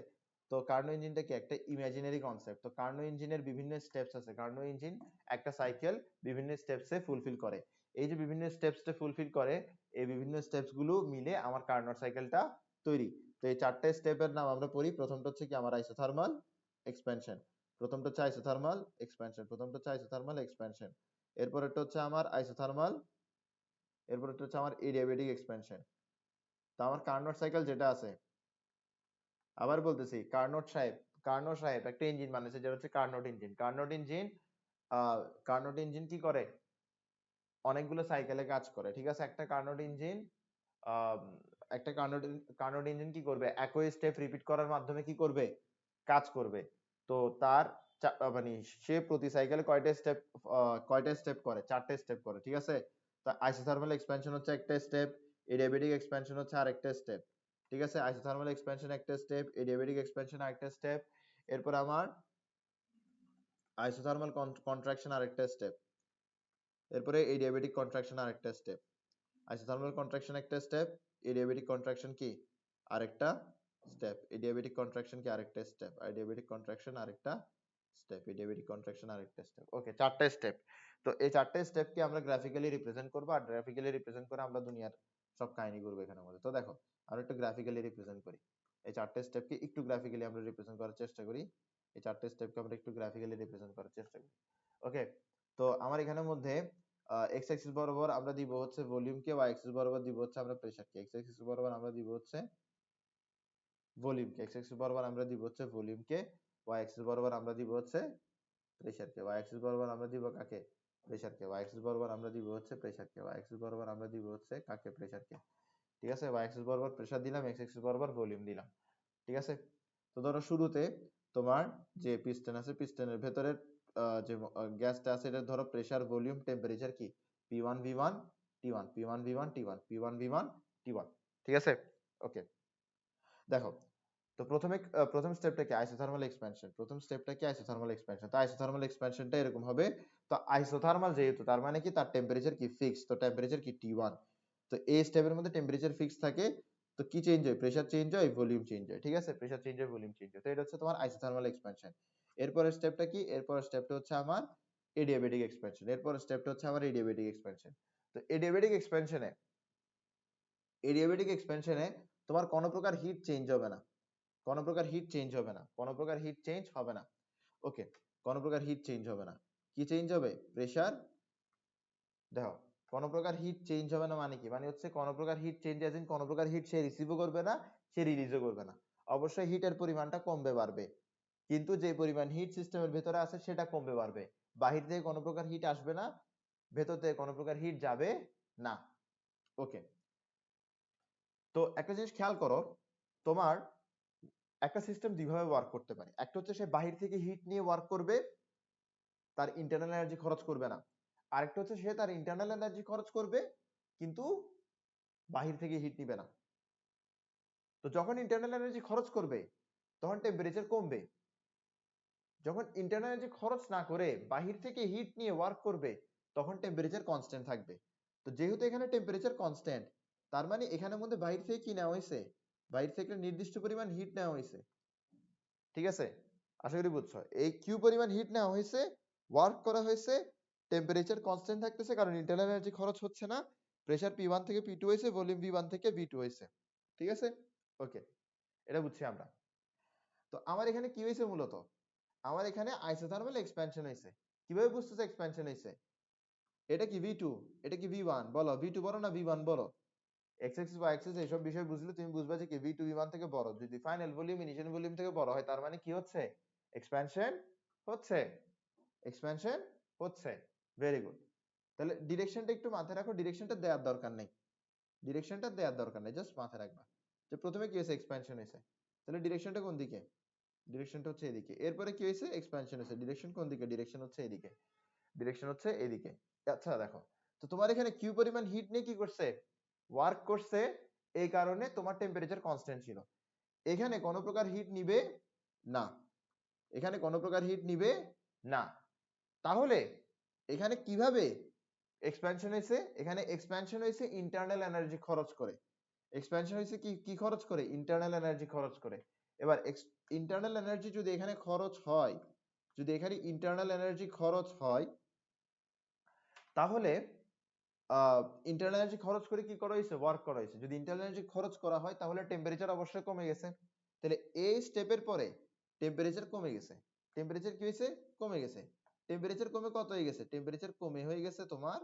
তো কার্নো ইঞ্জিনটা কি একটা ইমাজিনারি কনসেপ্ট। তো কার্নো ইঞ্জিনের বিভিন্ন স্টেপস আছে, কার্নো ইঞ্জিন একটা সাইকেল বিভিন্ন স্টেপসে ফুলফিল করে। এই যে বিভিন্ন স্টেপসে ফুলফিল করে, এই বিভিন্ন স্টেপস গুলো মিলে আমার কার্নোট সাইকেলটা তৈরি। তো এই চারটে স্টেপের নাম আমরা পড়ি। প্রথমটা হচ্ছে কি আমার আইসোথার্মাল এক্সপ্যানশন, প্রথমটা হচ্ছে আইসোথার্মাল এক্সপ্যানশন, প্রথমটা হচ্ছে আইসোথার্মাল এক্সপ্যানশন। এরপরেরটা হচ্ছে আমার আইসোথার্মাল, এরপরেরটা হচ্ছে আমার এডিয়াবেটিক এক্সপ্যানশন। তো আমার কার্নোট সাইকেল যেটা আছে, আবার বলতেছি, কার্নোট সাহেব, কার্নোট সাহেব একটা ইঞ্জিন বানাইছে যেটা হচ্ছে Carnot engine. Carnot engine Carnot engine কি করে, অনেকগুলো সাইকেলে কাজ করে, ঠিক আছে। একটা কার্নোট ইঞ্জিন একটা কার্নোট ইঞ্জিন কি করবে, একই স্টেপ রিপিট করার মাধ্যমে কি করবে, কাজ করবে। তো তার মানে সে প্রতি সাইকেলে কয়টা স্টেপ করে, চারটে স্টেপ করে, ঠিক আছে। তো আইসোথার্মাল এক্সপ্যানশন হচ্ছে একটা স্টেপ, এডিয়াবেটিক এক্সপ্যানশন হচ্ছে আরেকটা স্টেপ, ঠিক আছে। আইসোথার্মাল এক্সপ্যানশন একটা স্টেপ, এডিয়াবেটিক এক্সপ্যানশন আরেকটা স্টেপ। এরপর আমার আইসোথার্মাল কন্ট্রাকশন আরেকটা স্টেপ, এরপরে এডিয়াবেটিক কন্ট্রাকশন আরেকটা স্টেপ। আইসোথার্মাল কন্ট্রাকশন একটা স্টেপ, এডিয়াবেটিক কন্ট্রাকশন কি আরেকটা স্টেপ, এডিয়াবেটিক কন্ট্রাকশন কি আরেকটা স্টেপ, এডিয়াবেটিক কন্ট্রাকশন আরেকটা স্টেপ, এডিয়াবেটিক কন্ট্রাকশন আরেকটা স্টেপ। ওকে, চারটা স্টেপ। তো এই চারটা স্টেপকে আমরা গ্রাফিক্যালি রিপ্রেজেন্ট করব, আর গ্রাফিক্যালি রিপ্রেজেন্ট করে আমরা দুনিয়ার সব কাহিনী করব এখানের মধ্যে। তো দেখো আমরা একটু গ্রাফিক্যালি রিপ্রেজেন্ট করি, এই চারটা স্টেপকে একটু গ্রাফিক্যালি আমরা রিপ্রেজেন্ট করার চেষ্টা করি, এই চারটা স্টেপকে আমরা একটু গ্রাফিক্যালি রিপ্রেজেন্ট করার চেষ্টা করি। ওকে, তো আমার এখানের মধ্যে এক্স অ্যাক্সিস বরাবর আমরা দিব হচ্ছে ভলিউমকে, ওয়াই অ্যাক্সিস বরাবর দিব হচ্ছে আমরা প্রেসারকে। এক্স অ্যাক্সিস বরাবর আমরা দিব হচ্ছে ভলিউমকে, এক্স অ্যাক্সিস বরাবর আমরা দিব হচ্ছে ভলিউমকে, ওয়াই অ্যাক্সিস বরাবর আমরা দিব হচ্ছে প্রেসারকে। ওয়াই অ্যাক্সিস বরাবর আমরা দিব কাকে, প্রেসারকে। ওয়াই অ্যাক্সিস বরাবর আমরা দিব হচ্ছে প্রেসারকে, ওয়াই অ্যাক্সিস বরাবর আমরা দিব হচ্ছে কাকে, প্রেসারকে, ঠিক আছে। ওয়াই অ্যাক্সিস বরাবর প্রেসার দিলাম, এক্স অ্যাক্সিস বরাবর ভলিউম দিলাম, ঠিক আছে। তো ধরো শুরুতে তোমার যে পিস্টন আছে, পিস্টনের ভেতরে যে গ্যাসটা আছে, এটা ধরো প্রেসার, ভলিউম, টেম্পারেচার কি P1 V1 T1, P1 V1 T1, P1 V1 T1, ঠিক আছে। ওকে, দেখো তো প্রথম স্টেপটা কি আইসোথার্মাল এক্সপ্যানশন, প্রথম স্টেপটা কি আইসোথার্মাল এক্সপ্যানশন। তো আইসোথার্মাল এক্সপ্যানশনটা এরকম হবে। তো আইসোথার্মাল যেহেতু, তার মানে কি তার টেম্পারেচার কি ফিক্স, তো টেম্পারেচার কি T1। তো এই স্টেপের মধ্যে টেম্পারেচার ফিক্স থাকে, তো কি চেঞ্জ হয়, প্রেসার চেঞ্জ হয়, ভলিউম চেঞ্জ হয়, ঠিক আছে, প্রেসার চেঞ্জ হয়, ভলিউম চেঞ্জ হয়। তো এটা হচ্ছে তোমার আইসোথার্মাল এক্সপ্যানশন। এরপরের স্টেপটা কি, এরপরের স্টেপটা হচ্ছে আমার এডিয়াবেটিক এক্সপ্যানশন, এরপরের স্টেপটা হচ্ছে আমার এডিয়াবেটিক এক্সপ্যানশন। তো এডিয়াবেটিক এক্সপ্যানশনে তোমার কোনো প্রকার হিট চেঞ্জ হবে না, কোনো প্রকার হিট চেঞ্জ হবে না, কোনো প্রকার হিট চেঞ্জ হবে না। ওকে, কোনো প্রকার হিট চেঞ্জ হবে না, কি চেঞ্জ হবে, প্রেসার। দেখো কোনো প্রকার হিট চেঞ্জ হবে না মানে কি, মানে হচ্ছে কোনো প্রকার হিট চেঞ্জ আছে, কোনো প্রকার হিট সে রিসিভও করবে না, সে রিলিজও করবে না। অবশ্যই হিটের পরিমাণটা কমবে বাড়বে, কিন্তু যে পরিমাণ হিট সিস্টেমের ভেতরে আছে সেটা কমবে বাড়বে। বাহির থেকে কোনো প্রকার হিট আসবে না, ভেতর থেকে কোনো প্রকার হিট যাবে না। ওকে, তো একটা জিনিস খেয়াল করো, তোমার একটা সিস্টেম দুইভাবে ওয়ার্ক করতে পারে। একটা হচ্ছে সে বাহির থেকে হিট নিয়ে ওয়ার্ক করবে, তার ইন্টারনাল এনার্জি খরচ করবে না। আরেকটা হচ্ছে সে তার ইন্টারনাল এনার্জি খরচ করবে কিন্তু বাহির থেকে হিট নিবে না। তো যখন ইন্টারনাল এনার্জি খরচ করবে তখন টেম্পারেচার কমবে, যখন ইন্টারনাল এনার্জি খরচ না করে বাহির থেকে হিট নিয়ে ওয়ার্ক করবে তখন টেম্পারেচার কনস্ট্যান্ট থাকবে। তো যেহেতু এখানে টেম্পারেচার কনস্ট্যান্ট, তার মানে এখানের মধ্যে বাহির থেকে কি নেওয়া হয়েছে, বাহির থেকে নির্দিষ্ট পরিমাণ হিট নেওয়া হয়েছে। ঠিক আছে, আশা করি বুঝছো। এই কিউ পরিমাণ হিট নেওয়া হয়েছে, ওয়ার্ক করা হয়েছে, টেম্পারেচার কনস্ট্যান্ট থাকতেছে কারণ ইন্টারনাল এনার্জি খরচ হচ্ছে না, প্রেসার পি1 থেকে পি2 হয়েছে, ভলিউম ভি1 থেকে ভি2 হয়েছে। ঠিক আছে, ওকে, এটা বুঝছি আমরা। তো আমার এখানে কি হয়েছে মূলত, আমার এখানে আইসোথার্মাল এক্সপ্যানশন হয়েছে। কিভাবে বুঝতেছে এক্সপ্যানশন হয়েছে? এটা কি ভি2, এটা কি ভি1, বলো ভি2 বড় না ভি1 বড়? এক্স এক্সিস ওয়াই এক্সিস এইসব বিষয় বুঝলে তুমি বুঝবা যে কি ভি2 ভি1 থেকে বড়। যদি ফাইনাল ভলিউম ইনিশিয়াল ভলিউম থেকে বড় হয় তার মানে কি হচ্ছে, এক্সপ্যানশন হচ্ছে, এক্সপ্যানশন হচ্ছে। Very good. তাহলে ডিরেকশনটা একটু মাথায় রাখো, ডিরেকশনটা দেওয়ার দরকার নেই, ডিরেকশনটা দেওয়ার দরকার নেই, জাস্ট মাথায় রাখবা যে প্রথমে কি হয়েছে, এক্সপ্যানশন হয়েছে। তাহলে ডিরেকশনটা কোন দিকে, ডিরেকশনটা হচ্ছে এদিকে। এরপরে কি হয়েছে, এক্সপ্যানশন হয়েছে, ডিরেকশন কোন দিকে, ডিরেকশন হচ্ছে এদিকে, ডিরেকশন হচ্ছে এদিকে। আচ্ছা দেখো, তো তোমার এখানে কিউ পরিমাণ হিট নিয়ে কি করছে, ওয়ার্ক করছে, এই কারণে তোমার টেম্পারেচার কনস্ট্যান্ট ছিল। এখানে কোনো প্রকার হিট নিবে না, এখানে কোনো প্রকার হিট নিবে না। তাহলে এখানে কিভাবে এক্সপ্যানশন হয়েছে, এখানে এক্সপ্যানশন হয়েছে ইন্টারনাল এনার্জি খরচ করে। এক্সপ্যানশন হয়েছে কি কি খরচ করে, ইন্টারনাল এনার্জি খরচ করে। এবার ইন্টারনাল এনার্জি যদি এখানে খরচ হয়, যদি এখানে ইন্টারনাল এনার্জি খরচ হয়, তাহলে ইন্টারনাল এনার্জি খরচ করে কি করা হয়েছে, ওয়ার্ক করা হয়েছে। যদি ইন্টারনাল এনার্জি খরচ করা হয় তাহলে টেম্পারেচার অবশ্যই কমে গেছে। তাহলে এই স্টেপের পরে টেম্পারেচার কমে গেছে, টেম্পারেচার কি হয়েছে, কমে গেছে। টেম্পারেচার কমে কত হয়ে গেছে, টেম্পারেচার কমে হয়ে গেছে তোমার,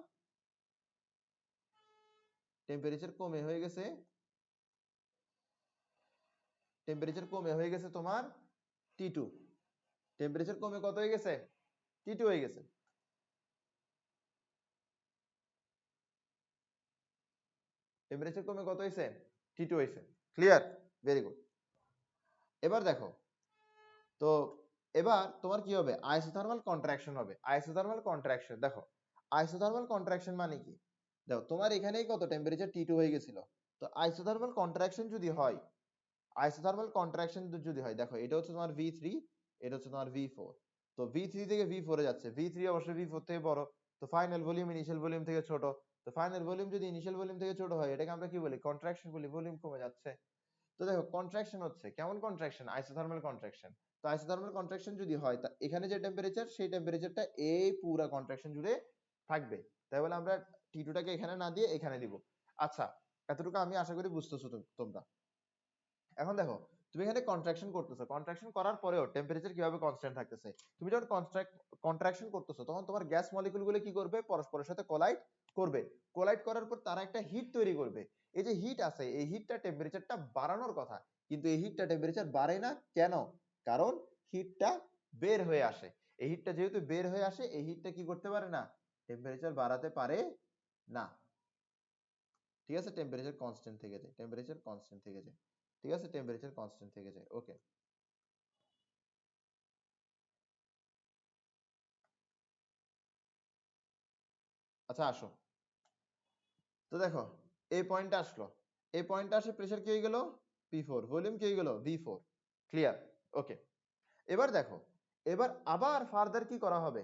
টেম্পারেচার কমে হয়ে গেছে, টেম্পারেচার কমে হয়ে গেছে তোমার টি2। টেম্পারেচার কমে কত হয়ে গেছে, টি2 হয়ে গেছে। টেম্পারেচার কমে কত হয়েছে, টি2 হয়েছে। Clear, very good. এবার দেখো, তো এবার তোমার কি হবে, আইসোথার্মাল কন্ট্রাকশন হবে। আইসোথার্মাল কন্ট্রাকশন দেখো, আইসোথার্মাল কন্ট্রাকশন মানে কি, দেখো তোমার এখানেই কত টেম্পারেচার টি2 হয়ে গেছিল। তো আইসোথার্মাল কন্ট্রাকশন যদি হয়, আইসোথার্মাল কন্ট্রাকশন যদি হয়, দেখো এটা হচ্ছে তোমার ভি3, এটা হচ্ছে তোমার ভি4। তো ভি3 থেকে ভি4 এ যাচ্ছে, ভি3 অবশ্যই ভি4 থেকে বড়, তো ফাইনাল ভলিউম ইনিশিয়াল ভলিউম থেকে ছোট। তো ফাইনাল ভলিউম যদি ইনিশিয়াল ভলিউম থেকে ছোট হয় এটাকে আমরা কি বলি, কন্ট্রাকশন বলি, ভলিউম কমে যাচ্ছে। তো দেখো কন্ট্রাকশন হচ্ছে, কেমন কন্ট্রাকশন, আইসোথার্মাল কন্ট্রাকশন। তো আইসোথার্মাল কন্ট্রাকশন যদি হয় তা এখানে যে টেম্পারেচার, সেই টেম্পারেচারটা এই পুরো কন্ট্রাকশন জুড়ে থাকবে। তাই বলে আমরা টি2 টাকে এখানে না দিয়ে এখানে দিব। আচ্ছা, এতটুকু আমি আশা করি বুঝতেছো তোমরা। এখন দেখো, তুমি এখানে কন্ট্রাকশন করতেছো, কন্ট্রাকশন করার পরেও টেম্পারেচার কিভাবে কনস্ট্যান্ট থাকতেছে। তুমি যখন কন্ট্রাকশন করতেছো তখন তোমার গ্যাস মলিকুল গুলো কি করবে, পরস্পরের সাথে কোলাইড করবে। কোলাইড করার পর তারা একটা হিট তৈরি করবে। এই যে হিট আছে, এই হিটটা টেম্পারেচারটা বাড়ানোর কথা, কিন্তু এই হিটটা টেম্পারেচার বাড়ে না কেন, কারণ হিটটা বের হয়ে আসে। এই হিটটা যেহেতু বের হয়ে আসে, এই হিটটা কি করতে পারে না, টেম্পারেচার বাড়াতে পারে না। ঠিক আছে, টেম্পারেচার কনস্ট্যান্ট থেকে যায়, টেম্পারেচার কনস্ট্যান্ট থেকে যায়। ঠিক আছে, টেম্পারেচার কনস্ট্যান্ট থেকে যায়। ওকে, আচ্ছা আসো, তো দেখো এই পয়েন্টটা আসলো, এই পয়েন্টটা আসে প্রেসার কি হয়ে গেল, পি4, ভলিউম কি হয়ে গেল, ভি4। ক্লিয়ার, ওকে। এবার দেখো, এবার আবার ফার্দার কি করা হবে,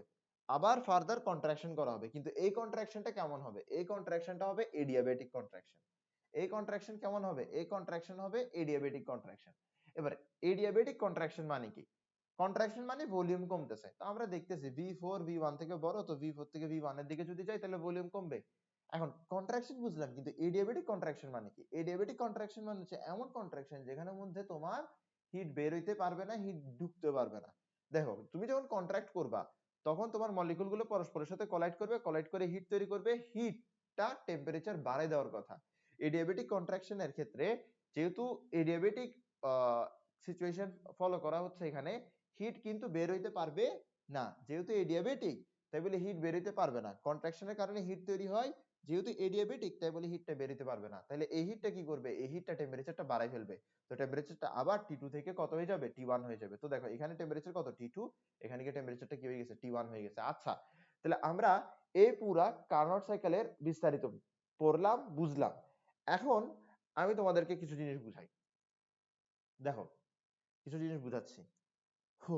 আবার ফার্দার কন্ট্রাকশন করা হবে, কিন্তু এই কন্ট্রাকশনটা কেমন হবে, এই কন্ট্রাকশনটা হবে এডিয়াবেটিক কন্ট্রাকশন। এই কন্ট্রাকশন কেমন হবে, এই কন্ট্রাকশন হবে এডিয়াবেটিক কন্ট্রাকশন। এবার এডিয়াবেটিক কন্ট্রাকশন মানে কি, কন্ট্রাকশন মানে ভলিউম কমতেছে। তো আমরা দেখতেছি ভি4 ভি1 থেকে বড়, তো ভি4 থেকে ভি1 এর দিকে যদি যাই তাহলে ভলিউম কমবে। এখন কন্ট্রাকশন বুঝলাম, কিন্তু এডিয়াবেটিক কন্ট্রাকশন মানে কি, এডিয়াবেটিক কন্ট্রাকশন মানে হচ্ছে এমন কন্ট্রাকশন যেখানে মধ্যে তোমার হিট বের হইতে পারবে না, হিট ঢুকতে পারবে না। দেখো তুমি যখন কন্ট্রাক্ট করবা তখন তোমার মলিকুল গুলো পরস্পরের সাথে কোলাইড করবে, কোলাইড করে হিট তৈরি করবে, হিটটা টেম্পারেচার বাড়ায় দেওয়ার কথা। এডিয়াবেটিক কন্ট্রাকশনের ক্ষেত্রে যেহেতু এডিয়াবেটিক সিচুয়েশন ফলো করা হচ্ছে, এখানে হিট কিন্তু বের হইতে পারবে না, যেহেতু এডিয়াবেটিক তাই বলে হিট বের হইতে পারবে না, কন্ট্রাকশনের কারণে হিট তৈরি হয়, যেহেতু এডিয়াবেটিক তাই বলে হিটটা বের হইতে পারবে না। তাহলে এই হিটটা কি করবে, এই হিটটা টেম্পারেচারটা বাড়াই ফেলবে। তো টেম্পারেচারটা আবার টি2 থেকে কত হয়ে যাবে, টি1 হয়ে যাবে। তো দেখো এখানে টেম্পারেচার কত, টি2, এখানে কি টেম্পারেচারটা কি হয়ে গেছে, টি1 হয়ে গেছে। আচ্ছা, তাহলে আমরা এই পুরা কার্নোট সাইকেলের বিস্তারিত পড়লাম, বুঝলাম। এখন আমি তোমাদেরকে কিছু জিনিস বুঝাই। দেখো কিছু জিনিস বুঝাচ্ছি, হু,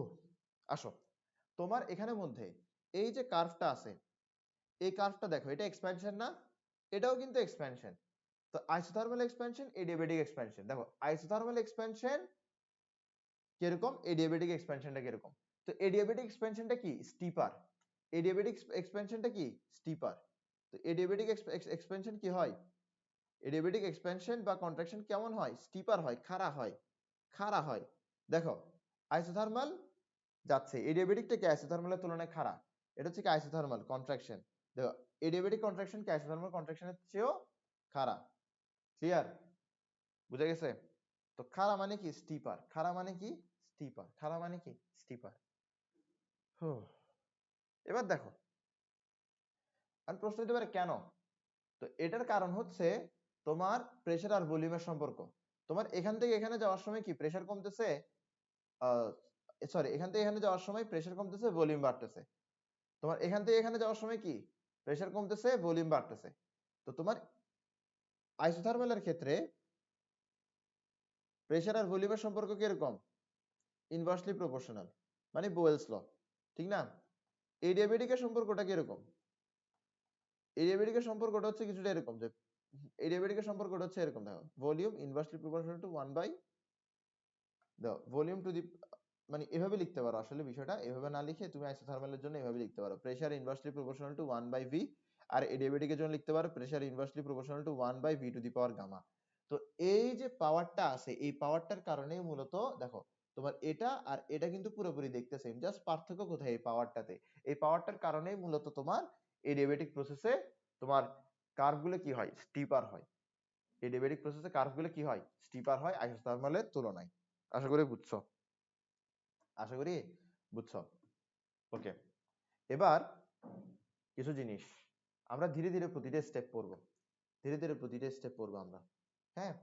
আসো। তোমার এখানে মধ্যে এই যে কার্ভটা আছে, এই কার্ভটা দেখো, এটা এক্সপ্যানশন না, এটাও কিন্তু এক্সপ্যানশন। তো আইসোথার্মাল এক্সপ্যানশন, এডিয়াবেটিক এক্সপ্যানশন, দেখো আইসোথার্মাল এক্সপ্যানশন কিরকম, এডিয়াবেটিক এক্সপ্যানশনটা কিরকম। তো এডিয়াবেটিক এক্সপ্যানশনটা কি, স্টিপার। এডিয়াবেটিক এক্সপ্যানশনটা কি, স্টিপার। তো এডিয়াবেটিক এক্সপ্যানশন কি হয়, এডিয়াবেটিক এক্সপ্যানশন বা কন্ট্রাকশন কেমন হয়, স্টিপার হয়, খাড়া হয়, খাড়া হয়। দেখো আইসোথার্মাল যাচ্ছে, এডিয়াবেটিকটা কি আইসোথার্মালের তুলনায় খাড়া, এটা হচ্ছে কি আইসোথার্মাল কন্ট্রাকশন। দেখো এডিয়াবেটিক কন্ট্রাকশন কি আইসোথার্মাল কন্ট্রাকশনের চেয়েও খাড়া। ক্লিয়ার, বুঝা গেছে? তো খাড়া মানে কি, স্টিপার। খাড়া মানে কি, স্টিপার। খাড়া মানে কি, স্টিপার। এবার দেখো, আর প্রশ্ন হতে পারে কেন। তো এটার কারণ হচ্ছে তোমার প্রেসার আর ভলিউমের সম্পর্ক। তোমার এখান থেকে এখানে যাওয়ার সময় কি প্রেসার কমতেছে, সরি এখান থেকে এখানে যাওয়ার সময় প্রেসার কমতেছে, ভলিউম বাড়তেছে। তোমার এখান থেকে এখানে যাওয়ার সময় কি প্রেসার কমতেছে, ভলিউম বাড়তেছে। তো তোমার আইসোথার্মালের ক্ষেত্রে প্রেসার আর ভলিউমের সম্পর্ক কিরকম, ইনভার্সলি প্রপোর্শনাল, মানে বোয়েলস ল, ঠিক না? এডিয়াবেটিকের সম্পর্কটা কিরকম, এডিয়াবেটিকের সম্পর্কটা হচ্ছে কিছুটা এরকম, যে এডিয়াবেটিকের সম্পর্কটা হচ্ছে এরকম, দেখো volume inversely proportional to 1 by, দেখো ভলিউম টু দি, মানে এভাবে লিখতে পারো, আসলে বিষয়টা এভাবে না লিখে তুমি আইসোথার্মালের জন্য এভাবে লিখতে পারো, pressure inversely proportional to 1 by V. আর এডিয়াবেটিকের জন্য লিখতে পারো pressure inversely proportional to 1 by V to the power gamma. তো এই যে পাওয়ারটা আছে, এই পাওয়ারটার কারণেই মূলত দেখো তোমার এটা আর এটা কিন্তু পুরোপুরি দেখতে সেম, জাস্ট পার্থক্য কোথায়, এই পাওয়ারটাতে। এই পাওয়ারটার কারণেই মূলত তোমার এডিয়াবেটিক প্রসেসে তোমার কার্ভগুলো কি হয়, স্টিপার হয়। এডিয়াবেটিক প্রসেসে কার্ভগুলো কি হয়, স্টিপার হয় আইসোথার্মালের তুলনায়। আশা করি বুঝছো, আশা করি বুঝছো। ওকে, এবার কিছু জিনিস আমরা ধীরে ধীরে প্রতিটা স্টেপ পড়বো, ধীরে ধীরে প্রতিটা স্টেপ পড়বো আমরা। হ্যাঁ,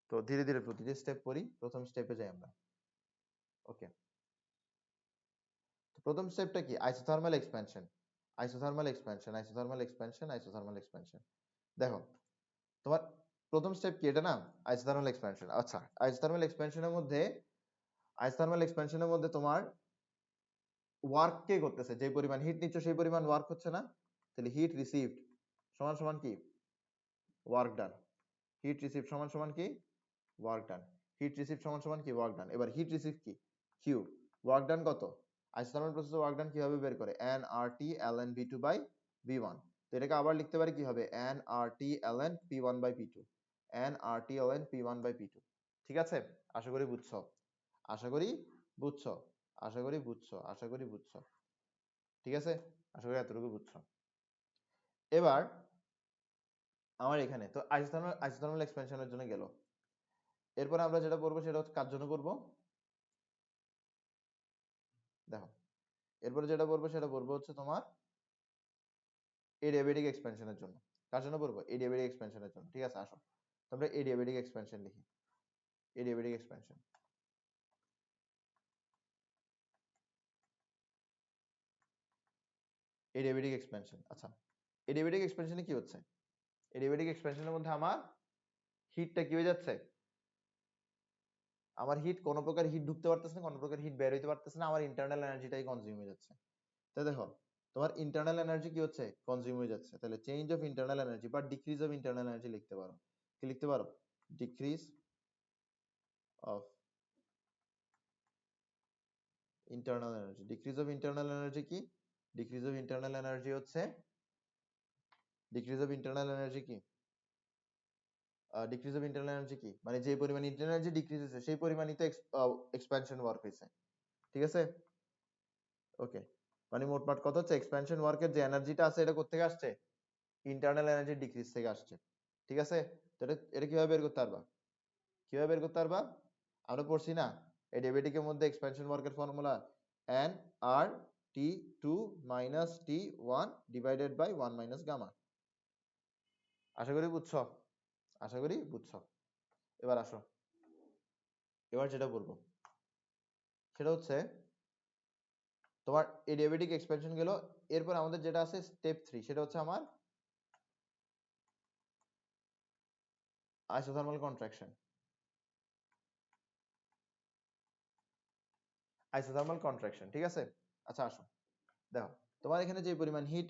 তো ধীরে ধীরে প্রতিটা স্টেপ পড়ি, প্রথম স্টেপে যাই আমরা। ওকে, তো প্রথম স্টেপটা কি, isothermal expansion. Isothermal expansion, isothermal expansion, isothermal expansion. দেখো তোমার প্রথম স্টেপ কি, এটা না, আইসোথার্মাল এক্সপ্যানশন। আচ্ছা, আইসোথার্মাল এক্সপ্যানশনের মধ্যে, আইসোথার্মাল এক্সপ্যানশনের মধ্যে তোমার ওয়ার্ক কে করতেছে, যে পরিমাণ হিট নিচ্ছ সেই পরিমাণ ওয়ার্ক হচ্ছে না, তাহলে হিট রিসিভড সমান সমান কি, ওয়ার্ক ডান। হিট রিসিভড সমান সমান কি, ওয়ার্ক ডান। হিট রিসিভড সমান সমান কি, ওয়ার্ক ডান। এবার হিট রিসিভ কি, কিউ। ওয়ার্ক ডান কত, আইসোথার্মাল প্রসেসে ওয়ার্ক ডান কিভাবে বের করে, n RT ln V2 by V1। তো এটাকে আবার লিখতে পারি কি হবে, n RT ln P1 by P2, n RT ln P1 by P2। ঠিক আছে, আশা করি বুঝছো, আশা করি বুঝছো, আশা করি বুঝছো, আশা করি বুঝছো। ঠিক আছে, আশা করি এতটুকু বুঝছো। এবার আমার এখানে তো আইসোথার্মাল এক্সপ্যানশনের জন্য গেল। এরপর আমরা যেটা পড়বো সেটা হচ্ছে কার জন্য পড়বো, দেখো এরপরে যেটা পড়বো সেটা পড়বো হচ্ছে তোমার এডিয়াবেটিক এক্সপ্যানশনের জন্য। কার জন্য পড়বো, এডিয়াবেটিক এক্সপ্যানশনের জন্য। ঠিক আছে, আসো তোমরা এডিয়াবেটিক এক্সপ্যানশন লিখি, এডিয়াবেটিক এক্সপ্যানশন, এডিয়াবেটিক এক্সপ্যানশন। আচ্ছা, এডিয়াবেটিক এক্সপ্যানশনে কি হচ্ছে, এডিয়াবেটিক এক্সপ্যানশনের মধ্যে আমার হিটটা কি হয়ে যাচ্ছে, আমার হিট কোনো প্রকার হিট ঢুকতে পারতেছে না, কোনো প্রকার হিট বের হইতে পারতেছে না, আমার ইন্টারনাল এনার্জিটাই কনজিউম হয়ে যাচ্ছে। তাই দেখো তোমার ইন্টারনাল এনার্জি কি হচ্ছে, কনজিউম হয়ে যাচ্ছে। তাহলে চেঞ্জ অফ ইন্টারনাল এনার্জি বা ডিক্রিজ অফ ইন্টারনাল এনার্জি লিখতে পারো, কি লিখতে পারো, decrease of internal energy. Decrease of internal energy কি, ডিক্রিজ অফ ইন্টারনাল এনার্জি হচ্ছে, ডিক্রিজ অফ ইন্টারনাল এনার্জি কি, ডিক্রিজ অফ ইন্টারনাল এনার্জি কি, মানে যে পরিমাণ ইন্টারনাল এনার্জি ডিক্রিজ হয়েছে সেই পরিমাণই তো এক্সপ্যানশন ওয়ার্ক হয়েছে। ঠিক আছে, ওকে, মানে মোটমাট কথা হচ্ছে এক্সপ্যানশন ওয়ার্কের যে এনার্জিটা আছে এটা কোথা থেকে আসছে, ইন্টারনাল এনার্জি ডিক্রিজ থেকে আসছে। ঠিক আছে, তো এটা এটা কিভাবে বের করতে পারবা, কিভাবে বের করতে পারবা, আমরা পড়ছি না এডিয়াবেটিকের মধ্যে এক্সপ্যানশন ওয়ার্কের formula n r t2 minus t1 divided by 1 minus gamma। আশা করি বুঝছো, আশা করি বুঝছো। এবার আসো, এবার যেটা বলবো সেটা হচ্ছে তোমার এডিয়াবেটিক এক্সপ্যানশন গেল। এরপর আমাদের যেটা আছে স্টেপ 3, সেটা হচ্ছে আমার আইসোথার্মাল কন্ট্রাকশন। আইসোথার্মাল কন্ট্রাকশন, ঠিক আছে। আচ্ছা আসো দেখো, তোমার এখানে যে পরিমাণ হিট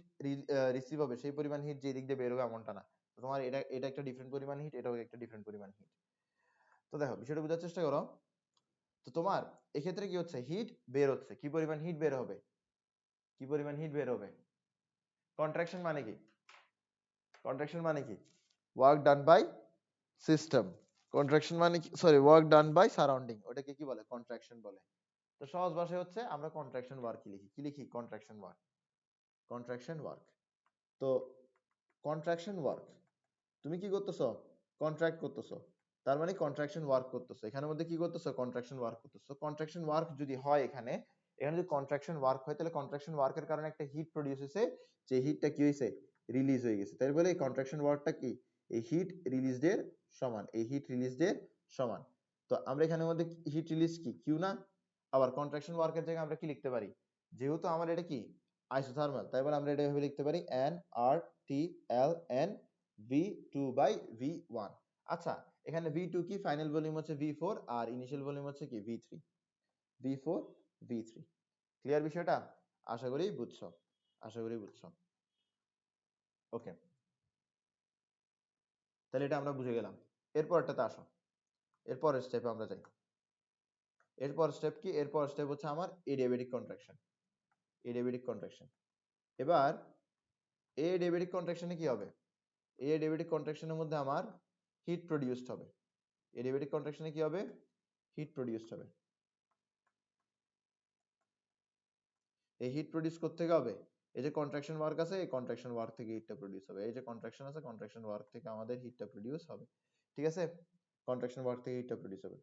রিসিভ হবে সেই পরিমাণ হিট যে দিক দিয়ে বের হবে এমনটা না, তোমার এটা এটা একটা ডিফারেন্ট পরিমাণ হিট, এটাও একটা ডিফারেন্ট পরিমাণ হিট। তো দেখো বিষয়টা বোঝার চেষ্টা করো। তো তোমার এক্ষেত্রে কি হচ্ছে, হিট বের হচ্ছে, কি পরিমাণ হিট বের হবে, কি পরিমাণ হিট বের হবে। কন্ট্রাকশন মানে কি, কন্ট্রাকশন মানে কি, work done by system. Contraction মানে কি, sorry, work done by surrounding, ওটাকে কি বলে, কন্ট্রাকশন বলে। তো সহজ ভাষায় হচ্ছে আমরা কন্ট্রাকশন ওয়ার্ক লিখি, কি লিখি, কন্ট্রাকশন ওয়ার্ক, কন্ট্রাকশন ওয়ার্ক। তো কন্ট্রাকশন ওয়ার্ক, তুমি কি করতেছো, কন্ট্রাক্ট করতেছো, তার মানে কন্ট্রাকশন ওয়ার্ক করতেছো, এখানের মধ্যে কি করতেছো, কন্ট্রাকশন ওয়ার্ক করতেছো। কন্ট্রাকশন ওয়ার্ক যদি হয় এখানে, এখানে যদি কন্ট্রাকশন ওয়ার্ক হয় তাহলে কন্ট্রাকশন ওয়ার্কের কারণে একটা হিট প্রডিউস হয়েছে, যে হিটটা কি হয়েছে, রিলিজ হয়ে গেছে, তাই বলে এই কন্ট্রাকশন ওয়ার্কটা কি, এই হিট রিলিজড এর সমান, এই হিট রিলিজড এর সমান। তো আমরা এখানের মধ্যে হিট রিলিজ কি কিউ না, আবার কন্ট্রাকশন ওয়ার্কের জায়গায় আমরা কি লিখতে পারি, যেহেতু আমার এটা কি আইসোথার্মাল, তাই বলে আমরা এটা এভাবে লিখতে পারি এন আর টি এল এন V2/V1। আচ্ছা এখানে V2 কি, ফাইনাল ভলিউম হচ্ছে V4 আর ইনিশিয়াল ভলিউম হচ্ছে কি V3, V4 V3। ক্লিয়ার বিষয়টা, আশা করি বুঝছো, আশা করি বুঝছো। ওকে, তাহলে এটা আমরা বুঝে গেলাম। এরপরটাতে আসো, এরপরের স্টেপে আমরা যাই। এরপর স্টেপ কি, এরপর স্টেপ হচ্ছে আমার এডিয়াবেটিক কন্ট্রাকশন, এডিয়াবেটিক কন্ট্রাকশন। এবার এডিয়াবেটিক কন্ট্রাকশনে কি হবে, এডিয়াবেটিক কন্ট্রাকশনের মধ্যে আমার হিট প্রডিউসড হবে, এডিয়াবেটিক কন্ট্রাকশনে কি হবে, হিট প্রডিউসড হবে। এই হিট প্রডিউস করতে থেকে হবে, এই যে কন্ট্রাকশন ওয়ার্ক আছে, এই কন্ট্রাকশন ওয়ার্ক থেকে হিটটা প্রডিউস হবে, এই যে কন্ট্রাকশন আছে, কন্ট্রাকশন ওয়ার্ক থেকে আমাদের হিটটা প্রডিউস হবে, ঠিক আছে, কন্ট্রাকশন ওয়ার্ক থেকে হিটটা প্রডিউস হবে।